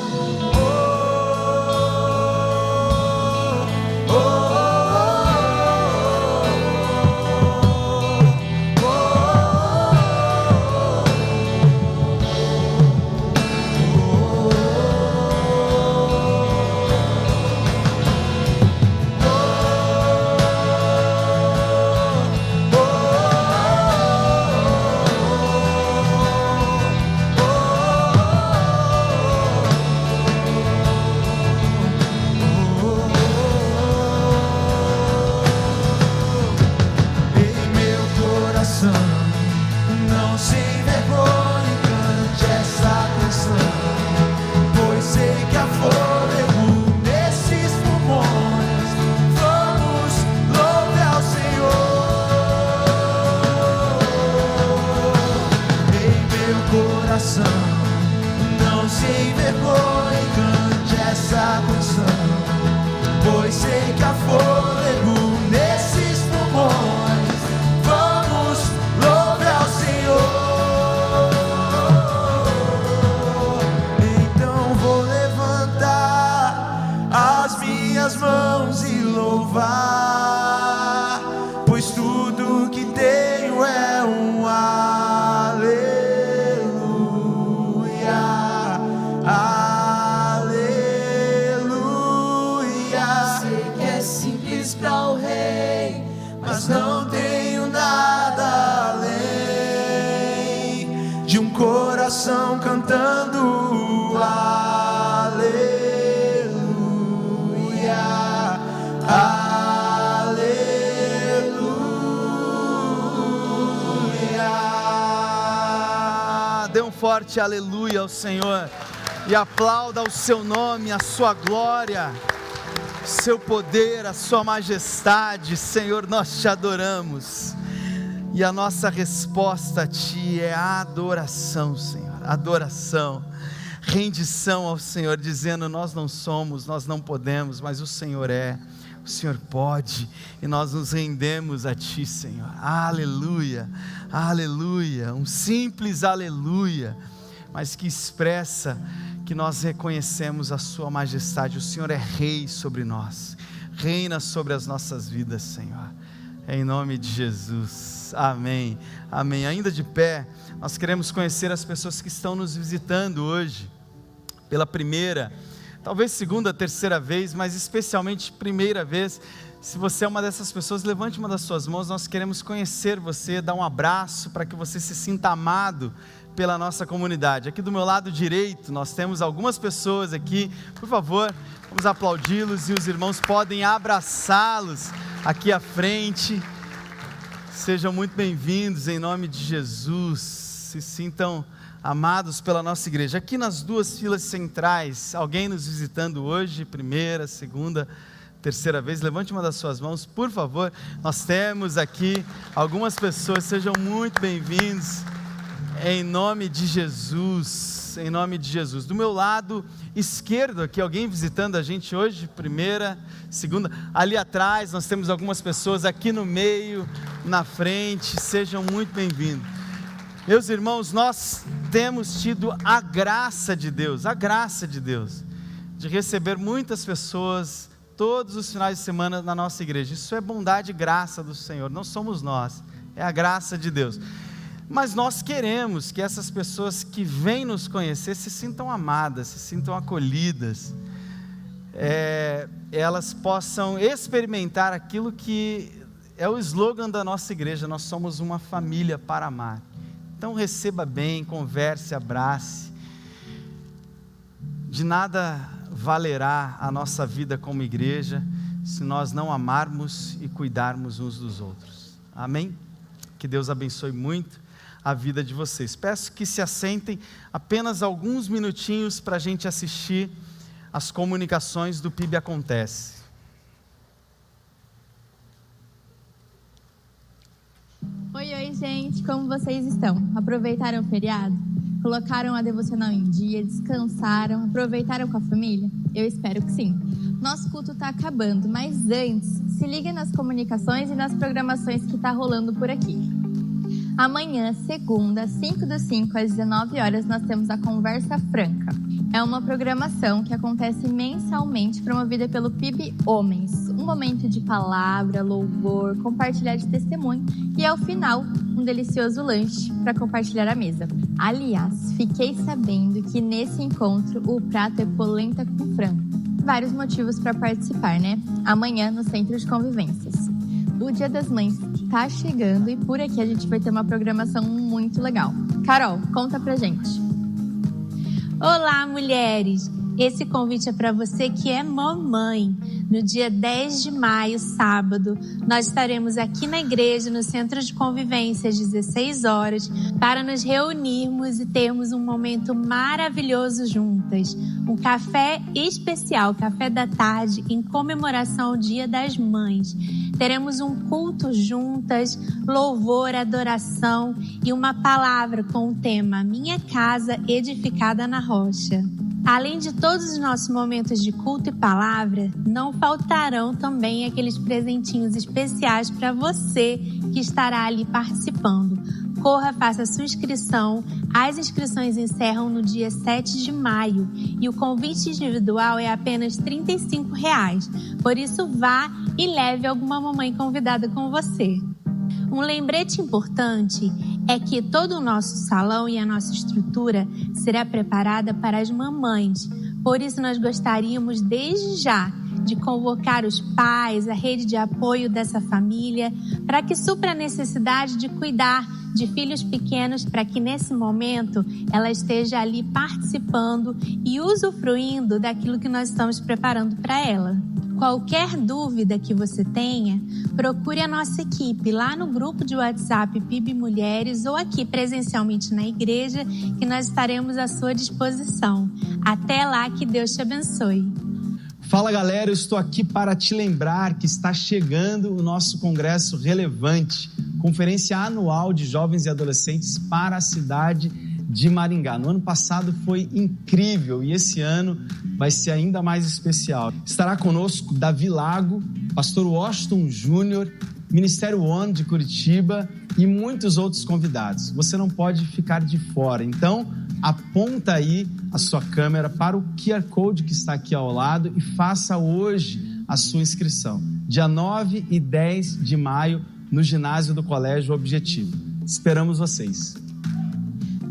Não se envergonhe, cante essa canção, pois sei que há fôlego nesses pulmões. Vamos, louve ao Senhor. Em meu coração, não se envergonhe, cante essa canção, pois sei que há fôlego nesses pulmões. As mãos e louvar, pois tudo que tenho é um aleluia, aleluia. Sei que é simples para o rei, mas não tenho nada além de um coração cantando aleluia, aleluia. Dê um forte aleluia ao Senhor e aplauda o seu nome, a sua glória, seu poder, a sua majestade. Senhor, nós te adoramos e a nossa resposta a ti é adoração, Senhor, adoração, rendição ao Senhor, dizendo: nós não somos, nós não podemos, mas o Senhor é, o Senhor pode, e nós nos rendemos a ti, Senhor. Aleluia, aleluia. Um simples aleluia, mas que expressa que nós reconhecemos a sua majestade. O Senhor é rei sobre nós, reina sobre as nossas vidas, Senhor, em nome de Jesus, amém, amém. Ainda de pé, nós queremos conhecer as pessoas que estão nos visitando hoje, pela primeira, talvez segunda, terceira vez, mas especialmente primeira vez. Se você é uma dessas pessoas, levante uma das suas mãos. Nós queremos conhecer você, dar um abraço para que você se sinta amado pela nossa comunidade. Aqui do meu lado direito, nós temos algumas pessoas aqui. Por favor, vamos aplaudi-los e os irmãos podem abraçá-los aqui à frente. Sejam muito bem-vindos em nome de Jesus. Se sintam amados pela nossa igreja. Aqui nas duas filas centrais, alguém nos visitando hoje, primeira, segunda, terceira vez, levante uma das suas mãos, por favor. Nós temos aqui algumas pessoas, sejam muito bem-vindos, em nome de Jesus, em nome de Jesus. Do meu lado esquerdo aqui, alguém visitando a gente hoje, primeira, segunda, ali atrás nós temos algumas pessoas, aqui no meio, na frente, sejam muito bem-vindos. Meus irmãos, nós temos tido a graça de Deus, de receber muitas pessoas todos os finais de semana na nossa igreja. Isso é bondade e graça do Senhor, não somos nós, é a graça de Deus. Mas nós queremos que essas pessoas que vêm nos conhecer se sintam amadas, se sintam acolhidas, elas possam experimentar aquilo que é o slogan da nossa igreja: nós somos uma família para amar. Então receba bem, converse, abrace. De nada valerá a nossa vida como igreja se nós não amarmos e cuidarmos uns dos outros. Amém? Que Deus abençoe muito a vida de vocês. Peço que se assentem apenas alguns minutinhos para a gente assistir as comunicações do PIB Acontece. Oi, gente, como vocês estão? Aproveitaram o feriado? Colocaram a devocional em dia, descansaram, aproveitaram com a família? Eu espero que sim. Nosso culto está acabando, mas antes, se liga nas comunicações e nas programações que está rolando por aqui. Amanhã, segunda, 5/5, às 19 horas, nós temos a Conversa Franca. É uma programação que acontece mensalmente, promovida pelo PIB Homens. Um momento de palavra, louvor, compartilhar de testemunho e, ao final, um delicioso lanche para compartilhar à mesa. Aliás, fiquei sabendo que nesse encontro o prato é polenta com frango. Vários motivos para participar, né? Amanhã, no Centro de Convivências. O Dia das Mães tá chegando e por aqui a gente vai ter uma programação muito legal. Carol, conta pra gente. Olá, mulheres! Esse convite é para você que é mamãe. No dia 10 de maio, sábado, nós estaremos aqui na igreja, no Centro de Convivência, às 16 horas, para nos reunirmos e termos um momento maravilhoso juntas. Um café especial, café da tarde, em comemoração ao Dia das Mães. Teremos um culto juntas, louvor, adoração e uma palavra com o tema Minha Casa Edificada na Rocha. Além de todos os nossos momentos de culto e palavra, não faltarão também aqueles presentinhos especiais para você que estará ali participando. Corra, faça a sua inscrição. As inscrições encerram no dia 7 de maio e o convite individual é apenas R$ 35. Por isso, vá e leve alguma mamãe convidada com você. Um lembrete importante é que todo o nosso salão e a nossa estrutura será preparada para as mamães. Por isso, nós gostaríamos desde já de convocar os pais, a rede de apoio dessa família, para que supra a necessidade de cuidar de filhos pequenos, para que nesse momento ela esteja ali participando e usufruindo daquilo que nós estamos preparando para ela. Qualquer dúvida que você tenha, procure a nossa equipe lá no grupo de WhatsApp PIB Mulheres ou aqui presencialmente na igreja, que nós estaremos à sua disposição. Até lá, que Deus te abençoe. Fala galera, eu estou aqui para te lembrar que está chegando o nosso Congresso Relevante, conferência anual de jovens e adolescentes para a cidade de Maringá. No ano passado foi incrível e esse ano vai ser ainda mais especial. Estará conosco Davi Lago, Pastor Washington Júnior, Ministério One de Curitiba e muitos outros convidados. Você não pode ficar de fora, então aponta aí a sua câmera para o QR Code que está aqui ao lado e faça hoje a sua inscrição. Dia 9 e 10 de maio no ginásio do Colégio Objetivo. Esperamos vocês.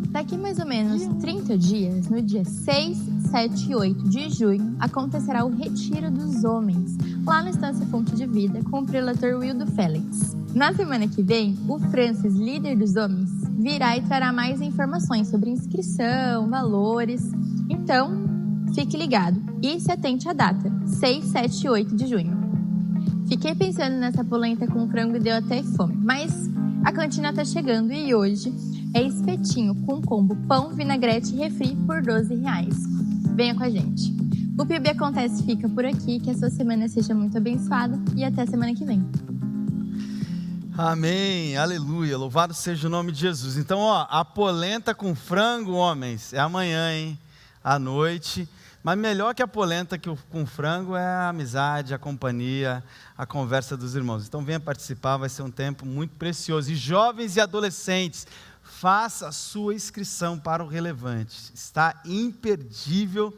Daqui mais ou menos 30 dias, no dia 6, 7 e 8 de junho, acontecerá o Retiro dos Homens, lá na Estância Fonte de Vida, com o prelator Wildo Félix. Na semana que vem, o Francis, líder dos homens, virá e trará mais informações sobre inscrição, valores. Então, fique ligado e se atente à data, 6, 7 e 8 de junho. Fiquei pensando nessa polenta com frango e deu até fome, mas a cantina tá chegando e hoje é espetinho com combo pão, vinagrete e refri por R$12. Venha com a gente. O PIB Acontece fica por aqui, que a sua semana seja muito abençoada e até semana que vem. Amém, aleluia, louvado seja o nome de Jesus. Então, a polenta com frango, homens, é amanhã, hein? À noite. Mas melhor que a polenta com frango é a amizade, a companhia, a conversa dos irmãos. Então venha participar, vai ser um tempo muito precioso. E jovens e adolescentes, faça a sua inscrição para o Relevante. Está imperdível.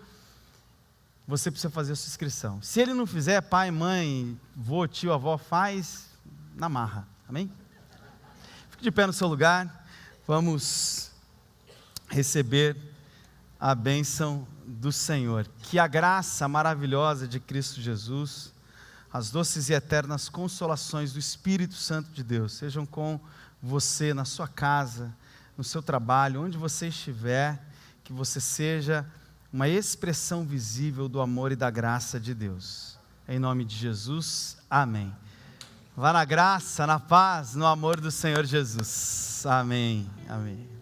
Você precisa fazer a sua inscrição. Se ele não fizer, pai, mãe, vô, tio, avó, faz na marra. Amém? Fique de pé no seu lugar. Vamos receber a bênção do Senhor. Que a graça maravilhosa de Cristo Jesus, as doces e eternas consolações do Espírito Santo de Deus sejam com você na sua casa, no seu trabalho, onde você estiver, que você seja uma expressão visível do amor e da graça de Deus. Em nome de Jesus, amém. Vá na graça, na paz, no amor do Senhor Jesus. Amém, amém.